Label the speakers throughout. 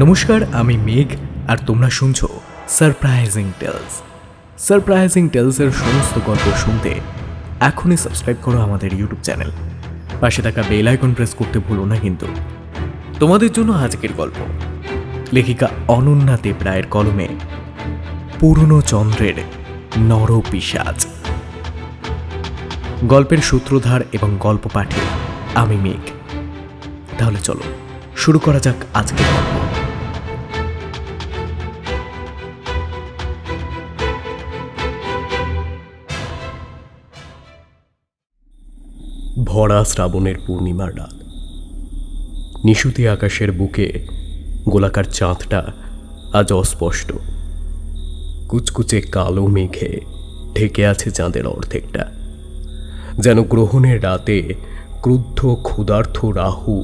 Speaker 1: নমস্কার, আমি মেঘ আর তোমরা শুনছো সারপ্রাইজিং টেলস। সারপ্রাইজিং টেলসের সমস্ত গল্প শুনতে এখনই সাবস্ক্রাইব করো আমাদের ইউটিউব চ্যানেল। পাশে থাকা বেল আইকন প্রেস করতে ভুলো না কিন্তু। তোমাদের জন্য আজকের গল্প লেখিকা অনন্যা দেবরায়ের কলমে পুরনো চন্দ্রের নরপিশাচ। গল্পের সূত্রধার এবং গল্প পাঠে আমি মেঘ। তাহলে চলো শুরু করা যাক আজকের গল্প। ভরা শ্রাবণের পূর্ণিমার রাত। নিশুতি আকাশের বুকে গোলাকার চাঁদটা আজ অস্পষ্ট। কুচকুচে কালো মেঘে ঢেকে আছে চাঁদের অর্ধেকটা, যেন গ্রহণের রাতে ক্রুদ্ধ ক্ষুধার্থ রাহু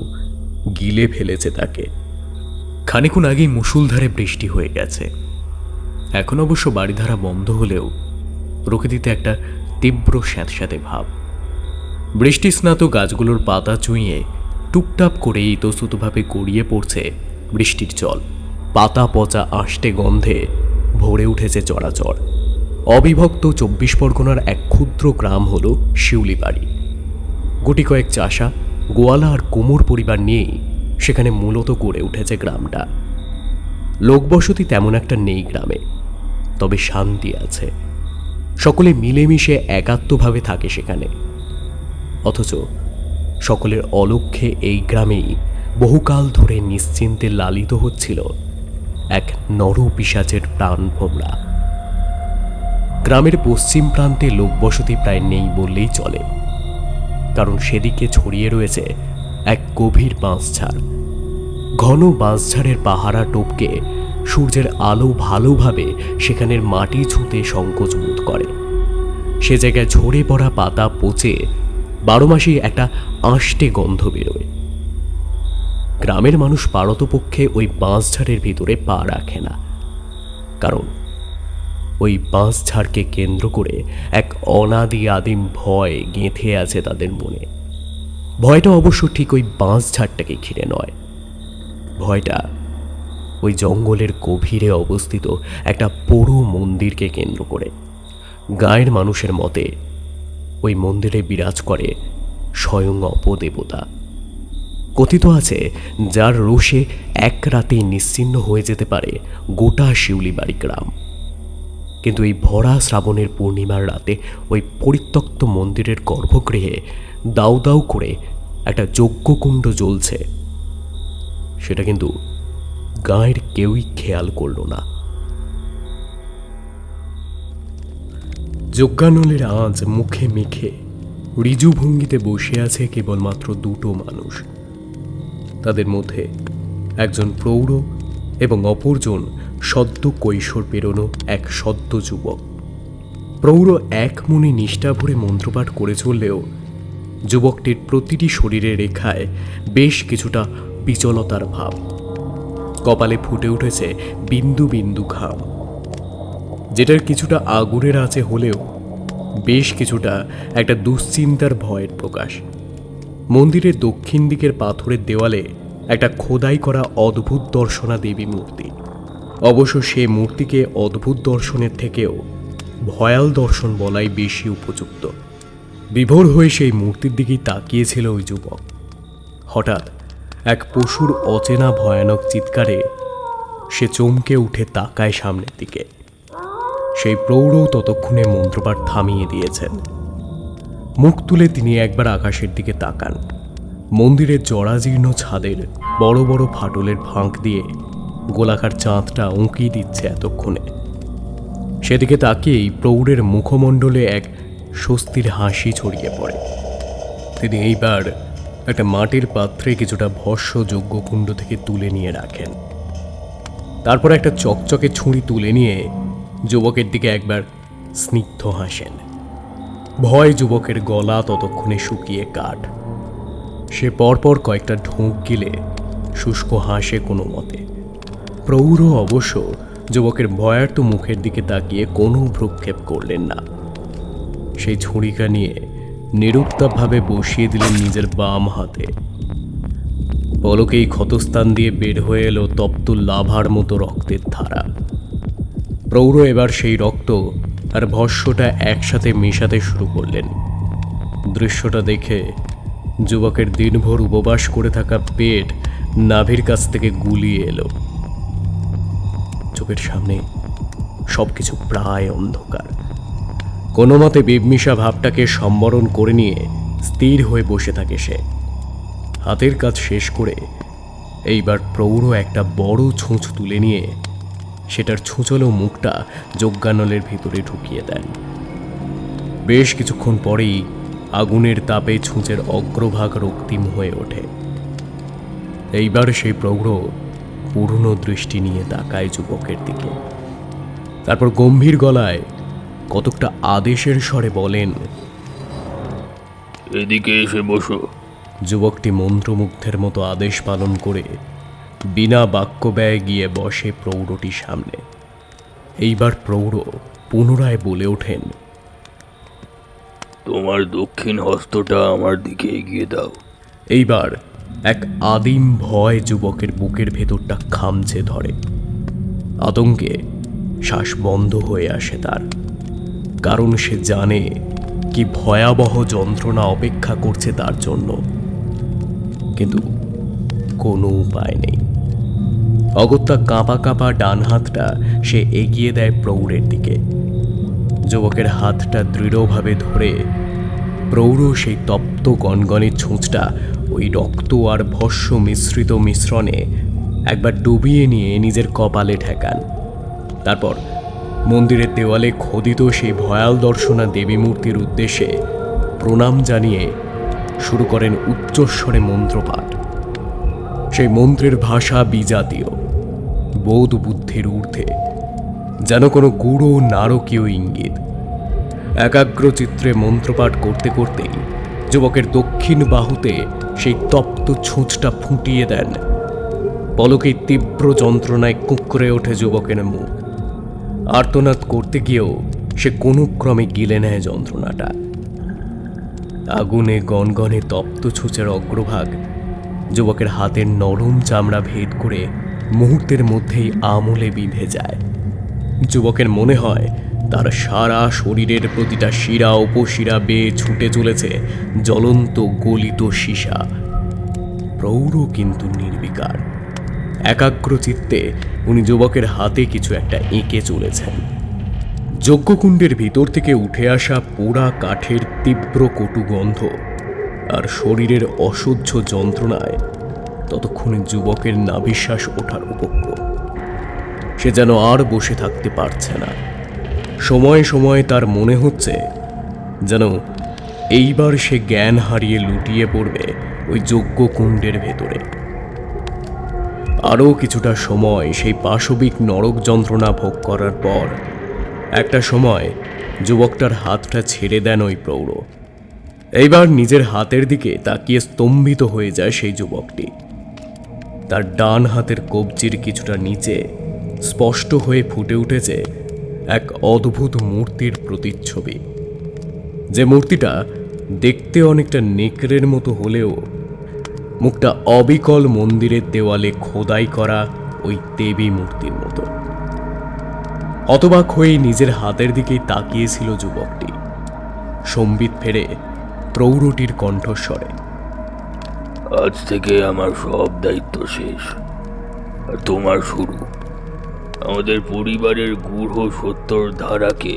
Speaker 1: গিলে ফেলেছে তাকে। খানিকক্ষণ আগেই মুষলধারে বৃষ্টি হয়ে গেছে। এখন অবশ্য বাড়িধারা বন্ধ হলেও প্রকৃতিতে একটা তীব্র স্যাঁতস্যাঁতে ভাব। বৃষ্টি স্নাত গাছগুলোর পাতা চুঁইয়ে টুপটাপ করে ইতস্ততভাবে গড়িয়ে পড়ছে বৃষ্টির জল। পাতা পচা আষ্টে গন্ধে ভরে উঠেছে চরাচর। অবিভক্ত ২৪ পরগনার এক ক্ষুদ্র গ্রাম হল শিউলিবাড়ি। গুটি কয়েক চাষা, গোয়ালা আর কুমোর পরিবার নিয়েই সেখানে মূলত গড়ে উঠেছে গ্রামটা। লোকবসতি তেমন একটা নেই গ্রামে, তবে শান্তি আছে। সকলে মিলেমিশে একাত্মভাবে থাকে সেখানে। অথচ সকলের অলক্ষ্যে এই গ্রামেই বহুকাল ধরে নিশ্চিন্তে লালিত হচ্ছিল এক নরপিশাচের প্রাণভোমরা। গ্রামের পশ্চিম প্রান্তে লোকবসতি প্রায় নেই বললেই চলে, কারণ সেদিকে ছড়িয়ে রয়েছে এক গভীর বাঁশঝাড়। ঘন বাঁশঝাড়ের পাহারা টপকে সূর্যের আলো ভালোভাবে সেখানের মাটি ছুঁতে সংকোচ বোধ করে। সে জায়গায় ঝরে পড়া পাতা পচে ১২ মাসেই একটা আষ্টে গন্ধ বেরোয়। গ্রামের মানুষ পারতপক্ষে ওই বাঁশঝাড়ের ভিতরে পা রাখে না, কারণ ওই বাঁশঝাড়কে কেন্দ্র করে এক অনাদি আদিম ভয় গেঁথে আছে তাদের মনে। ভয়টা অবশ্য ঠিক ওই বাঁশঝাড়টাকে ঘিরে নয়। ভয়টা ওই জঙ্গলের গভীরে অবস্থিত একটা পোড়ো মন্দিরকে কেন্দ্র করে। গাঁয়ের মানুষের মতে ওই মন্দিরে বিরাজ করে স্বয়ং অপদেবতা। কথিত আছে, যার রোষে এক রাতেই নিশ্চিহ্ন হয়ে যেতে পারে গোটা শিউলিবাড়ি গ্রাম। কিন্তু এই ভরা শ্রাবণের পূর্ণিমার রাতে ওই পরিত্যক্ত মন্দিরের গর্ভগৃহে দাউ দাউ করে একটা যজ্ঞকুণ্ড জ্বলছে, সেটা কিন্তু গাঁয়ের কেউই খেয়াল করল না। যজ্ঞানলের আঁচ মুখে মেখে ঋজু ভঙ্গিতে বসে আছে কেবলমাত্র দুটো মানুষ। তাদের মধ্যে একজন প্রৌঢ় এবং অপরজন সদ্য কৈশোর পেরোনো এক সদ্য যুবক। প্রৌঢ় এক মনে নিষ্ঠা ভরে মন্ত্রপাঠ করে চললেও যুবকটির প্রতিটি শরীরে রেখায় বেশ কিছুটা বিচলতার ভাব। কপালে ফুটে উঠেছে বিন্দু বিন্দু ঘাম, যেটার কিছুটা আগুনের আছে হলেও বেশ কিছুটা একটা দুশ্চিন্তার ভয়ের প্রকাশ। মন্দিরের দক্ষিণ দিকের পাথরের দেওয়ালে একটা খোদাই করা অদ্ভুত দর্শনা দেবী মূর্তি। অবশ্য সে মূর্তিকে অদ্ভুত দর্শনের থেকেও ভয়াল দর্শন বলাই বেশি উপযুক্ত। বিভোর হয়ে সেই মূর্তির দিকেই তাকিয়েছিল ওই যুবক। হঠাৎ এক পশুর অচেনা ভয়ানক চিৎকারে সে চমকে উঠে তাকায় সামনের দিকে। সেই প্রৌঢ় ততক্ষণে মন্ত্রপাঠ থামিয়ে দিয়েছেন। মুখ তুলে তিনি একবার আকাশের দিকে তাকান। মন্দিরের জরাজীর্ণ ছাদের বড় বড় ফাটলের ফাঁক দিয়ে গোলাকার চাঁদটা উঁকি দিচ্ছে এতক্ষণে। সেদিকে তাকিয়েই প্রৌঢ়ের মুখমণ্ডলে এক স্বস্তির হাসি ছড়িয়ে পড়ে। তিনি এইবার একটা মাটির পাত্রে কিছুটা ভস্য যজ্ঞকুণ্ড থেকে তুলে নিয়ে রাখেন। তারপর একটা চকচকে ছুরি তুলে নিয়ে যুবকের দিকে একবার স্নিগ্ধ হাসেন। ভয় যুবকের গলা ততক্ষণে শুকিয়ে কাঠ। সে পরপর কয়েকটা ঢোক গিলে শুষ্ক হাসে কোনো মতে। প্রৌঢ় অবশ্য যুবকের ভয়ার্ত মুখের দিকে তাকিয়ে কোনো ভ্রুক্ষেপ করলেন না। সেই ছুরিকা নিয়ে নিরুত্তাপভাবে বসিয়ে দিলেন নিজের বাম হাতে। পলকেই ক্ষতস্থান দিয়ে বের হয়ে এলো তপ্ত লাভার মতো রক্তের ধারা। প্রৌঢ় এবার সেই রক্ত আর ভস্যটা একসাথে মেশাতে শুরু করলেন। দৃশ্যটা দেখে যুবকের দিনভর উপবাস করে থাকা পেট নাভির কাছ থেকে গুলিয়ে এলো। চোখের সামনে সবকিছু প্রায় অন্ধকার। কোনো মতে বেবমিশা ভাবটাকে সম্বরণ করে নিয়ে স্থির হয়ে বসে থাকে সে। হাতের কাজ শেষ করে এইবার প্রৌঢ় একটা বড় ছুঁচ তুলে নিয়ে সেটার ছুঁচলো মুখটা যজ্ঞানলের ভিতরে ঢুকিয়ে দেন। বেশ কিছুক্ষণ পরেই আগুনের তাপে ছুঁচের অগ্রভাগ রক্তিম হয়ে ওঠে। এইবার সেই প্রৌঢ় পুরনো দৃষ্টি নিয়ে তাকায় যুবকের দিকে। তারপর গম্ভীর গলায় কতকটা আদেশের স্বরে বলেন,
Speaker 2: এদিকে এসে বসো।
Speaker 1: যুবকটি মন্ত্রমুগ্ধের মতো আদেশ পালন করে বিনা বাক্য ব্যয়ে গিয়ে বসে প্রৌঢ়টির সামনে। এইবার প্রৌঢ় পুনরায় বলে ওঠেন,
Speaker 2: তোমার দক্ষিণ হস্তটা আমার দিকে এগিয়ে দাও।
Speaker 1: এইবার এক আদিম ভয় যুবকের বুকের ভেতরটা খামচে ধরে। আতঙ্কে শ্বাস বন্ধ হয়ে আসে তার, কারণ সে জানে কি ভয়াবহ যন্ত্রণা অপেক্ষা করছে তার জন্য। কিন্তু কোনো উপায় নেই। অগত্যা কাঁপা কাঁপা ডান হাতটা সে এগিয়ে দেয় প্রৌঢ়ের দিকে। যুবকের হাতটা দৃঢ়ভাবে ধরে প্রৌঢ় সেই তপ্ত গনগনে ছুঁচটা ওই রক্ত আর ভস্য মিশ্রিত মিশ্রণে একবার ডুবিয়ে নিয়ে নিজের কপালে ঠেকান। তারপর মন্দিরের দেওয়ালে খোদিত সেই ভয়াল দর্শনা দেবী মূর্তির উদ্দেশ্যে প্রণাম জানিয়ে শুরু করেন উচ্চস্বরে মন্ত্রপাঠ। সেই মন্ত্রের ভাষা বিজাতীয়, বোধ বুদ্ধির ঊর্ধ্বে, যেন কোনো গূঢ় নারকীয় ইঙ্গিত। একাগ্র চিত্রে মন্ত্রপাঠ করতে করতেই যুবকের দক্ষিণ বাহুতে সেই তপ্ত ছুঁচটা ফুটিয়ে দেন। পলকে তীব্র যন্ত্রণায় কুঁকড়ে ওঠে যুবকের মুখ। আর্তনাদ করতে গিয়েও সে কোনো ক্রমে গিলে নেয় যন্ত্রণাটা। আগুনে গনগনে তপ্ত ছুঁচের অগ্রভাগ যুবকের হাতের নরম চামড়া ভেদ করে মুহূর্তের মধ্যেই আমলে বিঁধে যায়। যুবকের মনে হয় তার সারা শরীরের প্রতিটা শিরা উপশিরা বেয়ে ছুটে চলেছে জ্বলন্ত গলিত সীসা। প্রৌঢ় কিন্তু নির্বিকার। একাগ্র চিত্তে উনি যুবকের হাতে কিছু একটা এঁকে চলেছেন। যজ্ঞকুণ্ডের ভিতর থেকে উঠে আসা পোড়া কাঠের তীব্র কটু গন্ধ আর শরীরের অসহ্য যন্ত্রণায় ততক্ষণে যুবকের নাভিশ্বাস ওঠার উপক্রম। সে যেন আর বসে থাকতে পারছে না। সময়ে সময়ে তার মনে হচ্ছে যেন এইবার সে জ্ঞান হারিয়ে লুটিয়ে পড়বে ওই যজ্ঞকুণ্ডের ভেতরে। আরও কিছুটা সময় সেই পাশবিক নরক যন্ত্রণা ভোগ করার পর একটা সময় যুবকটার হাতটা ছেড়ে দেন ওই প্রৌঢ়। এইবার নিজের হাতের দিকে তাকিয়ে স্তম্ভিত হয়ে যায় সেই যুবকটি। তার ডান হাতের কবজির কিছুটা নিচে স্পষ্ট হয়ে ফুটে উঠেছে এক অদ্ভুত মূর্তির প্রতিচ্ছবি। যে মূর্তিটা দেখতে অনেকটা নেকড়ের মতো হলেও মুখটা অবিকল মন্দিরের দেওয়ালে খোদাই করা ওই দেবী মূর্তির মতো। হতবাক হয়ে নিজের হাতের দিকেই তাকিয়েছিল যুবকটি। সম্বিত ফেরে প্রৌঢ়টির কণ্ঠস্বরে,
Speaker 2: আজ থেকে আমার সব দায়িত্ব শেষ, আর তোমার শুরু। আমাদের পরিবারের গূঢ় সত্যর ধারাকে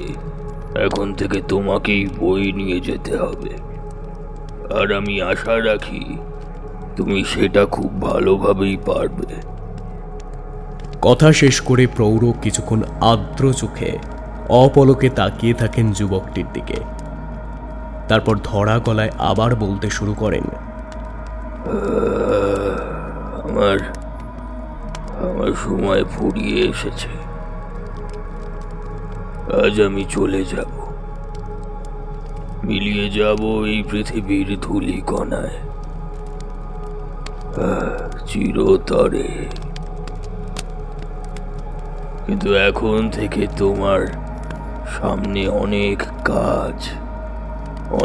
Speaker 2: এখন থেকে তোমাকেই বয়ে নিয়ে যেতে হবে, আর আমি আশা রাখি তুমি সেটা খুব ভালোভাবেই পারবে।
Speaker 1: কথা শেষ করে প্রৌঢ় কিছুক্ষণ আর্দ্র চোখে অপলকে তাকিয়ে থাকেন যুবকটির দিকে। তারপর ধরা গলায় আবার বলতে শুরু করেন,
Speaker 2: আমার আমার সময় ফুরিয়ে এসেছে। আজ আমি চলে যাব, মিলিয়ে যাব এই পৃথিবীর ধূলি কণায় চিরতরে। কিন্তু এখন থেকে তোমার সামনে অনেক কাজ,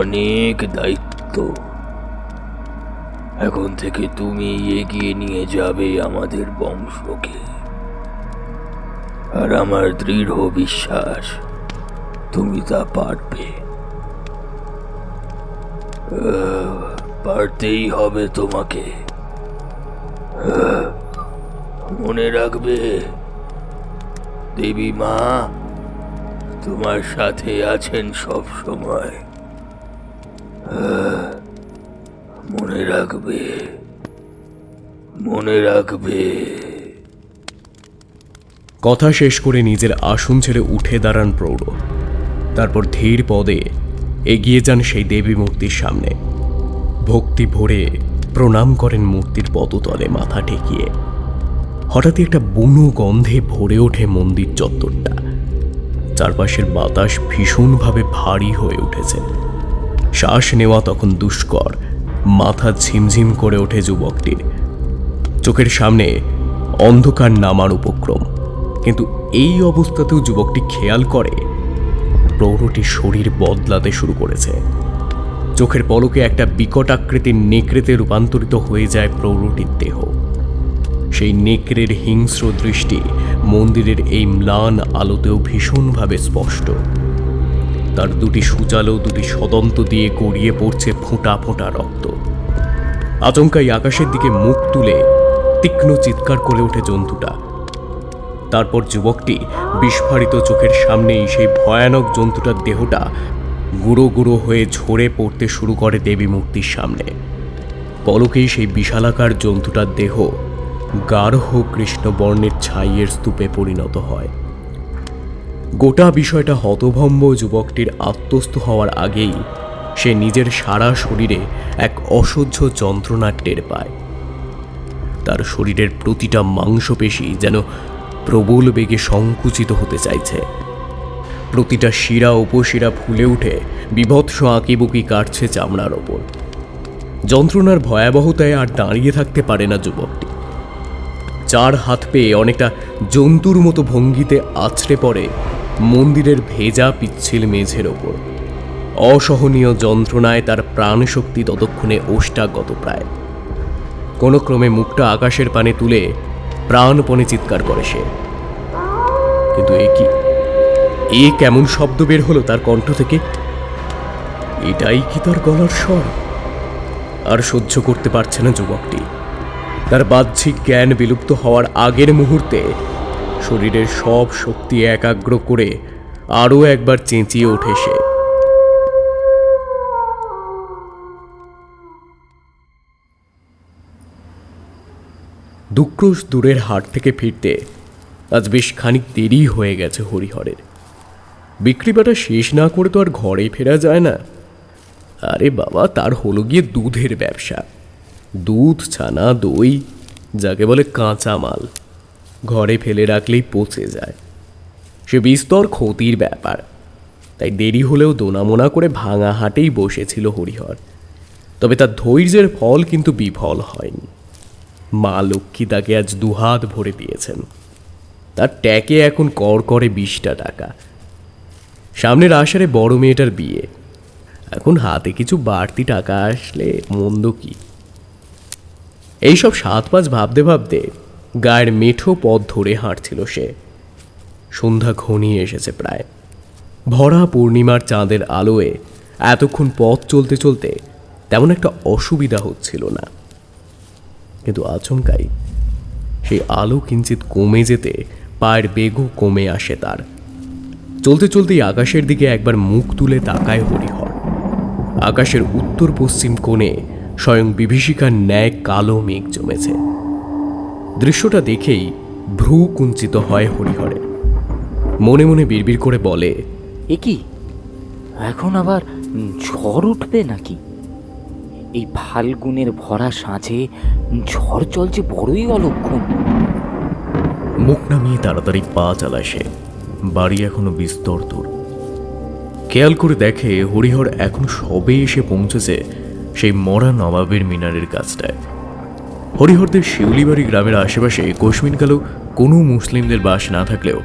Speaker 2: অনেক দায়িত্ব। এখন থেকে তুমি এগিয়ে নিয়ে যাবে আমাদের বংশকে। আর আমার দৃঢ় বিশ্বাস তুমি তা পারবে। পারতেই হবে তোমাকে। মনে রাখবে, দেবী মা তোমার সাথে আছেন সব সময়। মনে রাখবে, মনে রাখবে।
Speaker 1: কথা শেষ করে নিজের আসন ছেড়ে উঠে দাঁড়ান প্রৌঢ়। তারপর ধীর পদে এগিয়ে যান সেই দেবী মূর্তির সামনে। ভক্তি ভরে প্রণাম করেন মূর্তির পদতলে মাথা ঠেকিয়ে। হঠাৎই একটা বুনো গন্ধে ভরে ওঠে মন্দির চত্বরটা। চারপাশের বাতাস ভীষণভাবে ভারী হয়ে উঠেছে। শ্বাস নেওয়া তখন দুষ্কর। মাথা ঝিমঝিম করে ওঠে যুবকটির। চোখের সামনে অন্ধকার নামার উপক্রম। কিন্তু এই অবস্থাতেও যুবকটি খেয়াল করে প্রৌঢ়টির শরীর বদলাতে শুরু করেছে। চোখের পলকে একটা বিকট আকৃতির নেকড়েতে রূপান্তরিত হয়ে যায় প্রৌঢ়টির দেহ। সেই নেকড়ের হিংস্র দৃষ্টি মন্দিরের এই ম্লান আলোতেও ভীষণভাবে স্পষ্ট। তার দুটি সূচালো দুটি সদন্ত দিয়ে গড়িয়ে পড়ছে ফোঁটা ফোঁটা রক্ত। আচমকাই আকাশের দিকে মুখ তুলে তীক্ষ্ণ চিৎকার করে ওঠে জন্তুটা। তারপর যুবকটি বিস্ফারিত চোখের সামনেই সেই ভয়ানক জন্তুটার দেহটা গুঁড়ো গুঁড়ো হয়ে ঝরে পড়তে শুরু করে দেবী মূর্তির সামনে। পলকেই সেই বিশালাকার জন্তুটার দেহ গাঢ় কৃষ্ণবর্ণের ছাইয়ের স্তূপে পরিণত হয়। গোটা বিষয়টা হতভম্ব যুবকটির আত্মস্থ হওয়ার আগেই সে নিজের সারা শরীরে এক অসহ্য যন্ত্রণার টের পায়। তার শরীরের প্রতিটা মাংসপেশি যেন প্রবল বেগে সংকুচিত হতে চাইছে। প্রতিটা শিরা উপশিরা ফুলে উঠে বিভৎস আঁকিবুকি কাটছে চামড়ার ওপর। যন্ত্রণার ভয়াবহতায় আর দাঁড়িয়ে থাকতে পারে না যুবকটি। চার হাত পেয়ে অনেকটা জন্তুর মতো ভঙ্গিতে আছড়ে পড়ে মন্দিরের ভেজা পিচ্ছিল মেঝের ওপর। অসহনীয় যন্ত্রণায় তার প্রাণশক্তি ততক্ষণে ওষ্ঠাগত প্রায়। কোনো ক্রমে মুখটা আকাশের পানে তুলে প্রাণপণে চিৎকার করে সে। কিন্তু এ কেমন শব্দ বের হলো তার কণ্ঠ থেকে? এটাই কি তার গলার স্বর? আর সহ্য করতে পারছে না যুবকটি। তার বাহ্যিক জ্ঞান বিলুপ্ত হওয়ার আগের মুহূর্তে শরীরের সব শক্তি একাগ্র করে আরও একবার চেঁচিয়ে ওঠে সে। দুক্রোশ দূরের হাট থেকে ফিরতে আজ বেশ খানিক দেরি হয়ে গেছে হরিহরের। বিক্রিবাটা শেষ না করে তো আর ঘরে ফেরা যায় না। আরে বাবা, তার হলো গিয়ে দুধের ব্যবসা। দুধ, ছানা, দই, যাকে বলে কাঁচা মাল, ঘরে ফেলে রাখলেই পচে যায়। সে বিস্তর ক্ষতির ব্যাপার। তাই দেরি হলেও দোনামোনা করে ভাঙা হাটেই বসেছিল হরিহর। তবে তার ধৈর্যের ফল কিন্তু বিফল হয়নি। মা লক্ষ্মী তাকে আজ দুহাত ভরে দিয়েছেন। তার ট্যাকে এখন কড়কড়ে 20টা টাকা। সামনের আষাঢ়ে বড় মেয়েটার বিয়ে। এখন হাতে কিছু বাড়তি টাকা আসলে মন্দ কি? এইসব 7-5 ভাবতে ভাবতে গায়ের মেঠো পথ ধরে হাঁটছিল সে। সন্ধ্যা ঘনিয়ে এসেছে প্রায়। ভরা পূর্ণিমার চাঁদের আলোয় এতক্ষণ পথ চলতে চলতে তেমন একটা অসুবিধা হচ্ছিল না। কিন্তু আচমকাই সেই আলো কিঞ্চিত কমে যেতে পায়ের বেগও কমে আসে তার। চলতে চলতেই আকাশের দিকে একবার মুখ তুলে তাকায় হরিহর। আকাশের উত্তর পশ্চিম কোণে স্বয়ং বিভীষিকার ন্যায় কালো মেঘ জমেছে। দৃশ্যটা দেখেই ভ্রু কুঞ্চিত হয় হরিহরের। মনে মনে বিড়বিড় করে বলে,
Speaker 3: এ কি, এখন আবার ঝড় উঠবে নাকি? এই ফাল্গুনের ভরা সাঁঝে ঝড় চলছে বড়ই অলক্ষণ।
Speaker 1: মুখ নামিয়ে তাড়াতাড়ি পা চালায় সে। বাড়ি এখনো বিস্তর দূর। খেয়াল করে দেখে হরিহর এখন সবে এসে পৌঁছেছে সেই মরা নবাবের মিনারের কাছটায়। হরিহরদের শিউলিবাড়ি গ্রামের আশেপাশে কোশমিনকালেও কোনো মুসলিমদের বাস না থাকলেও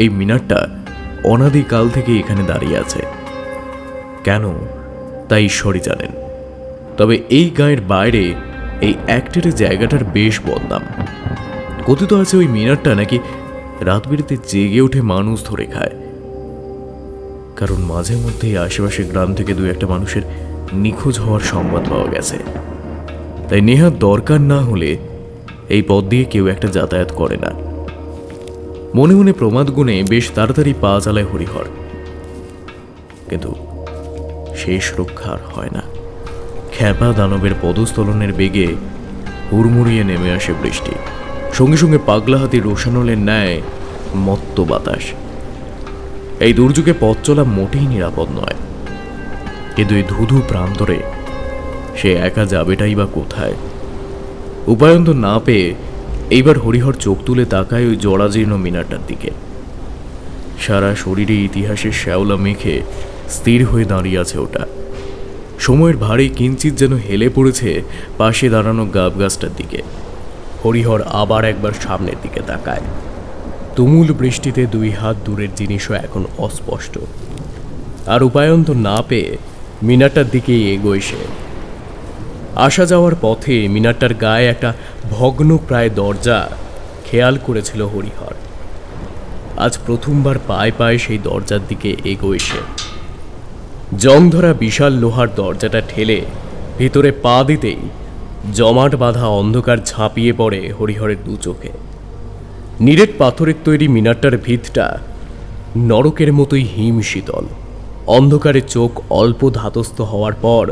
Speaker 1: এই মিনারটা অনাদিকাল থেকে এখানে দাঁড়িয়ে আছে। কেন তা ঈশ্বরই জানেন। তবে এই গাঁয়ের বাইরে এই অ্যাক্টের জায়গাটার বেশ বদনাম। কথিত আছে ওই মিনারটা নাকি রাত বিরেতে জেগে উঠে মানুষ ধরে খায়, কারণ মাঝে মধ্যেই আশেপাশে গ্রাম থেকে দু একটা মানুষের নিখোঁজ হওয়ার সংবাদ পাওয়া গেছে। তাই নেহাত দরকার না হলে এই পথ দিয়ে কেউ একটা যাতায়াত করে না। মনে মনে প্রমাদ গুণে বেশ তাড়াতাড়ি পা চালায় হরিহর, কিন্তু শেষ রক্ষা আর হয় না। খ্যাপা দানবের পদস্থলনের বেগে হুড়মুড়িয়ে নেমে আসে বৃষ্টি, সঙ্গে সঙ্গে পাগলা হাতি রোশানলের ন্যায় মত্ত বাতাস। এই দুর্যোগে পথ চলা মোটেই নিরাপদ নয়, কিন্তু এই ধুধু প্রান্তরে সে একা যাবেটাই বা কোথায়? উপায়ন্ত না পেয়ে এইবার হরিহর চোখ তুলে তাকায় ওই জরাজীর্ণ মিনারটার দিকে। সারা শরীরে ইতিহাসের শ্যাওলা মেখে স্থির হয়ে দাঁড়িয়ে আছে ওটা। সময়ের ভারে কিঞ্চিত যেন হেলে পড়েছে পাশে দাঁড়ানো গাব গাছটার দিকে। হরিহর আবার একবার সামনের দিকে তাকায়। তুমুল বৃষ্টিতে 2 হাত দূরের জিনিসও এখন অস্পষ্ট। আর উপায়ন্ত না পেয়ে মিনারটার দিকেই এগোয় সে। আসা যাওয়ার পথে মিনারটার গায়ে একটা ভগ্ন প্রায় দরজা খেয়াল করেছিল হরিহর। আজ প্রথমবার পায়ে পায়ে সেই দরজার দিকে এগোয় সে। জং ধরা বিশাল লোহার দরজাটা ঠেলে ভিতরে পা দিতেই জমাট বাঁধা অন্ধকার ঝাঁপিয়ে পড়ে হরিহরের 2 চোখে। নিরেট পাথরের তৈরি মিনারটার ভিতটা নরকের মতোই হিম শীতল। অন্ধকারে চোখ অল্প ধাতস্থ হওয়ার পর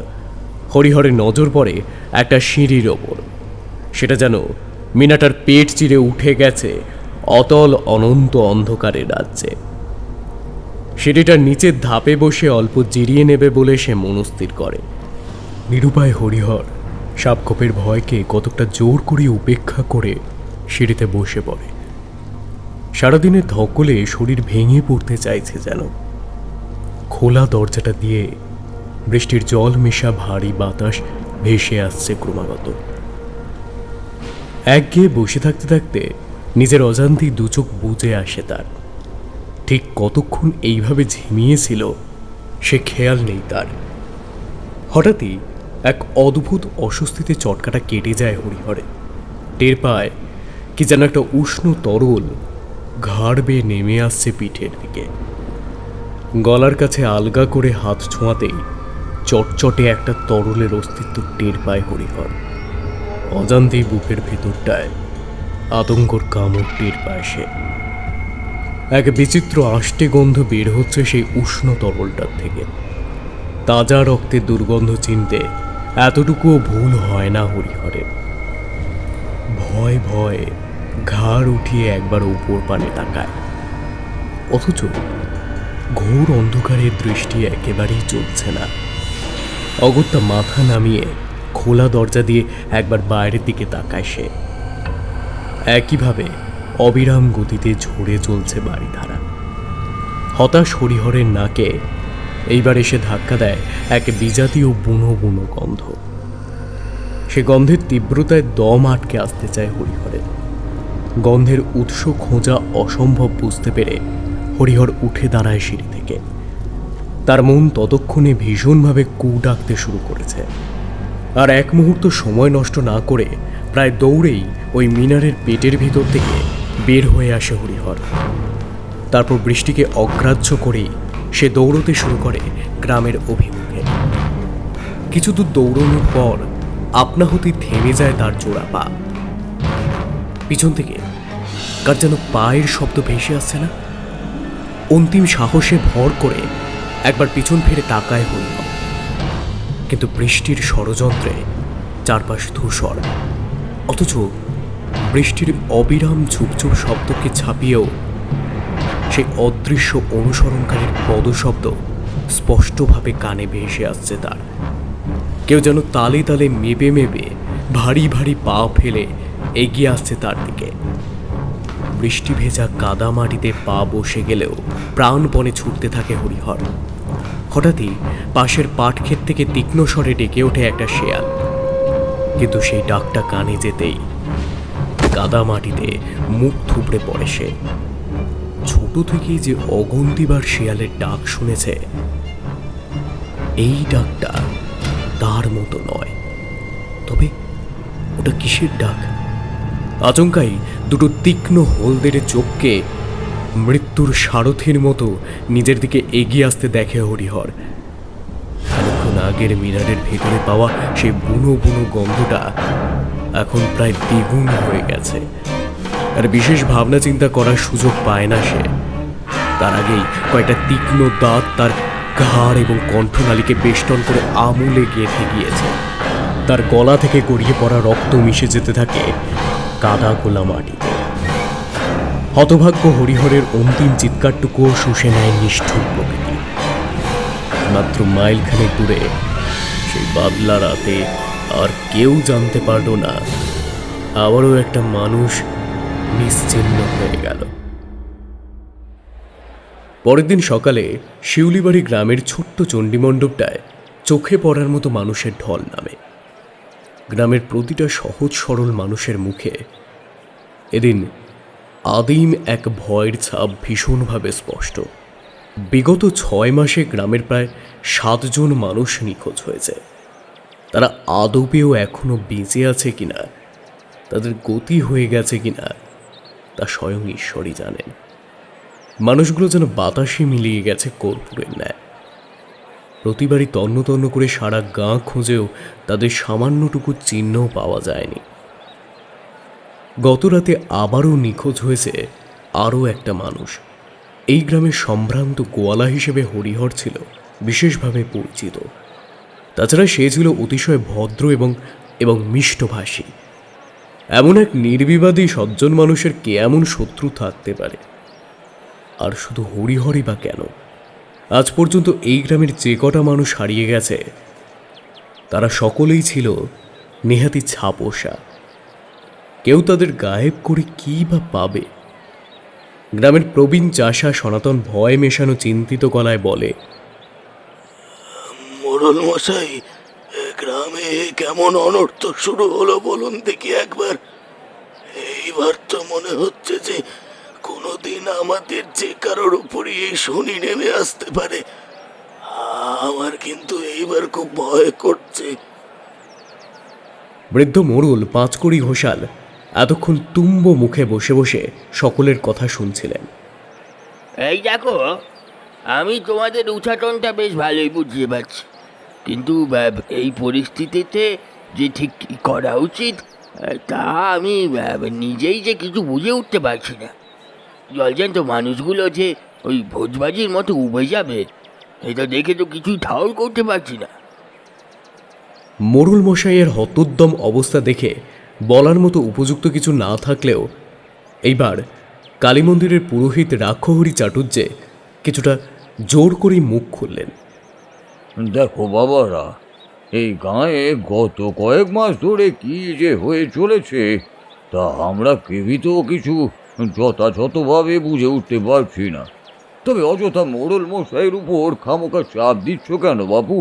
Speaker 1: হরিহরের নজর পড়ে একটা সিঁড়ির ওপর। সেটা যেন মিনারটার পেট চিরে উঠে গেছে অতল অনন্ত অন্ধকারের রাজ্যে। সিঁড়িটার নিচের ধাপে বসে অল্প জিরিয়ে নেবে বলে সে মনস্থির করে। নিরুপায় হরিহর সাপখোপের ভয়কে কতকটা জোর করে উপেক্ষা করে সিঁড়িতে বসে পড়ে। সারাদিনের ধকলে শরীর ভেঙে পড়তে চাইছে যেন। খোলা দরজাটা দিয়ে বৃষ্টির জল মেশা ভারী বাতাস ভেসে আসছে ক্রমাগত। একঘেয়ে বসে থাকতে থাকতে নিজের অজান্তেই 2 চোখ বুজে আসে তার। ঠিক কতক্ষণ এইভাবে ঝিমিয়েছিল সে খেয়াল নেই তার। হঠাৎই এক অদ্ভুত অস্বস্তিতে চটকাটা কেটে যায় হরিহরে। টের পায় কি যেন একটা উষ্ণ তরল ঘাড় বেয়ে নেমে আসছে পিঠের দিকে। গলার কাছে আলগা করে হাত ছোঁয়াতেই চটচটে একটা তরলের অস্তিত্ব টের পায় হরিহর। অজান্তেই বুকের ভেতরটায় আতঙ্কর কামড় টের পায় সে। এক বিচিত্র আষ্টে গন্ধ বের হচ্ছে সেই উষ্ণ তরলটার থেকে। তাজা রক্তের দুর্গন্ধ চিনতে এতটুকুও ভুল হয় না হরিহরের। ভয় ভয়ে ঘাড় উঠিয়ে একবার উপর পানে তাকায়, অথচ ঘোর অন্ধকারের দৃষ্টি একেবারেই চলছে না। অগত্যা মাথা নামিয়ে খোলা দরজা দিয়ে একবার বাইরের দিকে তাকায় সে। একইভাবে অবিরাম গতিতে ঝরে চলছে বাড়িধারা। হতাশ হরিহরের নাকে এইবার এসে ধাক্কা দেয় এক বিজাতীয় বুনো বুনো গন্ধ। সে গন্ধের তীব্রতায় দম আটকে আসতে চায় হরিহরের। গন্ধের উৎস খোঁজা অসম্ভব বুঝতে পেরে হরিহর উঠে দাঁড়ায় সিঁড়ি থেকে। তার মন ততক্ষণে ভীষণভাবে কু ডাকতে শুরু করেছে। আর এক মুহূর্ত সময় নষ্ট না করে প্রায় দৌড়েই ওই মিনারের পেটের ভিতর থেকে বের হয়ে আসে হরিহর। তারপর বৃষ্টিকে অগ্রাহ্য করেই সে দৌড়তে শুরু করে গ্রামের অভিমুখে। কিছু দূর দৌড়ানোর পর আপনা হতেই থেমে যায় তার জোড়া পা। পিছন থেকে কার যেন পায়ের শব্দ ভেসে আসছে না। অন্তিম সাহসে ভর করে একবার পিছন ফিরে তাকায় হরিহর, কিন্তু বৃষ্টির ষড়যন্ত্রে চারপাশ ধূসর। অথচ বৃষ্টির অবিরাম ঝুপঝুপ শব্দকে ছাপিয়েও সেই অদৃশ্য অনুসরণকারীর পদশব্দ স্পষ্টভাবে কানে ভেসে আসছে তার। কেউ যেন তালে তালে মেপে মেপে ভারী ভারী পা ফেলে এগিয়ে আসছে তার দিকে। বৃষ্টি ভেজা কাদা মাটিতে পা বসে গেলেও প্রাণপণে ছুটতে থাকে হরিহর। হঠাৎই পাশের পাটক্ষেত থেকে তীক্ষ্ণ স্বরে ডেকে ওঠে একটা শেয়াল, কিন্তু সেই ডাকটা কানে যেতেই কাদা মাটিতে মুখ থুবড়ে পড়ে সে। ছোট থেকেই যে অগুন্তিবার শেয়ালের ডাক শুনেছে, এই ডাকটা তার মতো নয়। তবে ওটা কিসের ডাক? আচমকাই দুটো তীক্ষ্ণ হলদেটে চোখকে মৃত্যুর সারথির মতো নিজের দিকে এগিয়ে আসতে দেখে হরিহর। খানিকক্ষণ আগের মিনারের ভেতরে পাওয়া সেই বুনো বুনো গন্ধটা এখন প্রায় দ্বিগুণ হয়ে গেছে। আর বিশেষ ভাবনা চিন্তা করার সুযোগ পায় না সে। তার আগেই কয়েকটা তীক্ষ্ণ দাঁত তার ঘাড় এবং কণ্ঠনালীকে বেষ্টন করে আমূলে গেঁথে গিয়েছে। তার গলা থেকে গড়িয়ে পড়া রক্ত মিশে যেতে থাকে কাদা গোলা মাটিতে। হতভাগ্য হরিহরের অন্তিম চিৎকারটুকুও শুষে নেয় নিষ্ঠুর প্রকৃতি। মাত্র মাইলখানেক দূরে সেই বাদলা রাতে আর কেউ জানতে পারল না আবারও একটা মানুষ নিশ্চিহ্ন হয়ে গেল। পরের দিন সকালে শিউলিবাড়ি গ্রামের ছোট্ট চণ্ডীমণ্ডপটায় চোখে পড়ার মতো মানুষের ঢল নামে। গ্রামের প্রতিটা সহজ সরল মানুষের মুখে এদিন আদিম এক ভয়ের ছাপ ভীষণভাবে স্পষ্ট। বিগত 6 মাসে গ্রামের প্রায় 7 জন মানুষ নিখোঁজ হয়েছে। তারা আদপেও এখনো বেঁচে আছে কিনা, তাদের গতি হয়ে গেছে কিনা, তা স্বয়ং ঈশ্বরই জানেন। মানুষগুলো যেন বাতাসে মিলিয়ে গেছে কর্পূরের ন্যায়। প্রতিবারই তন্ন তন্ন করে সারা গাঁ খুঁজেও তাদের সামান্যটুকু চিহ্নও পাওয়া যায়নি। গত রাতে আবারও নিখোঁজ হয়েছে আরও একটা মানুষ। এই গ্রামের সম্ভ্রান্ত গোয়ালা হিসেবে হরিহর ছিল বিশেষভাবে পরিচিত। তাছাড়া সে ছিল অতিশয় ভদ্র এবং মিষ্টভাষী। এমন এক নির্বিবাদী সজ্জন মানুষের কে এমন শত্রু থাকতে পারে? আর শুধু হরিহরই বা কেন? আজ পর্যন্ত এই গ্রামের যে কটা মানুষ হারিয়ে গেছে তারা সকলেই ছিল নেহাতি ছাপোষা। কেউ তাদের গায়েব করে কী বা পাবে? গ্রামের প্রবীণ চাষা সনাতন ভয় মেশানো চিন্তিত গলায় বলে,
Speaker 2: মোড়ল মশাই, গ্রামে কেমন অনর্থ শুরু হলো বলুন দেখি একবার। এইবার তো মনে হচ্ছে যে কোনোদিন আমাদের যে কারোর উপরই এই শনি নেমে আসতে পারে। আমার কিন্তু এইবার খুব ভয় করছে।
Speaker 1: বৃদ্ধ মোড়ল পাঁচকড়ি ঘোষাল এতক্ষণ তুম্ব মুখে বসে বসে সকলের কথা শুনছিলেন।
Speaker 4: এই দেখো, আমি তোমাদের উচ্চাটনটা বেশ ভালোই বুঝিয়ে পারছি, কিন্তু এই পরিস্থিতিতে যে ঠিক কী করা উচিত তা আমি নিজেই যে কিছু বুঝে উঠতে পারছি না। জলজ্যান্ত মানুষগুলো যে ওই ভোজবাজির মতো উবে যাবে এটা দেখে তো কিছুই ঠাউর করতে পারছি না।
Speaker 1: মোড়ল মশাইয়ের হতোদ্যম অবস্থা দেখে বলার মতো উপযুক্ত কিছু না থাকলেও এইবার কালী মন্দিরের পুরোহিত রাক্ষহরি চাটুর্যে কিছুটা জোর করেই মুখ খুললেন।
Speaker 5: দেখো বাবারা, এই গাঁয়ে গত কয়েক মাস ধরে কি যে হয়ে চলেছে তা আমরা কেউই তো কিছু যথাযথভাবে বুঝে উঠতে পারছি না। তবে অযথা মোড়ল মশাইয়ের উপর খামোখা চাপ দিচ্ছ কেন বাবু?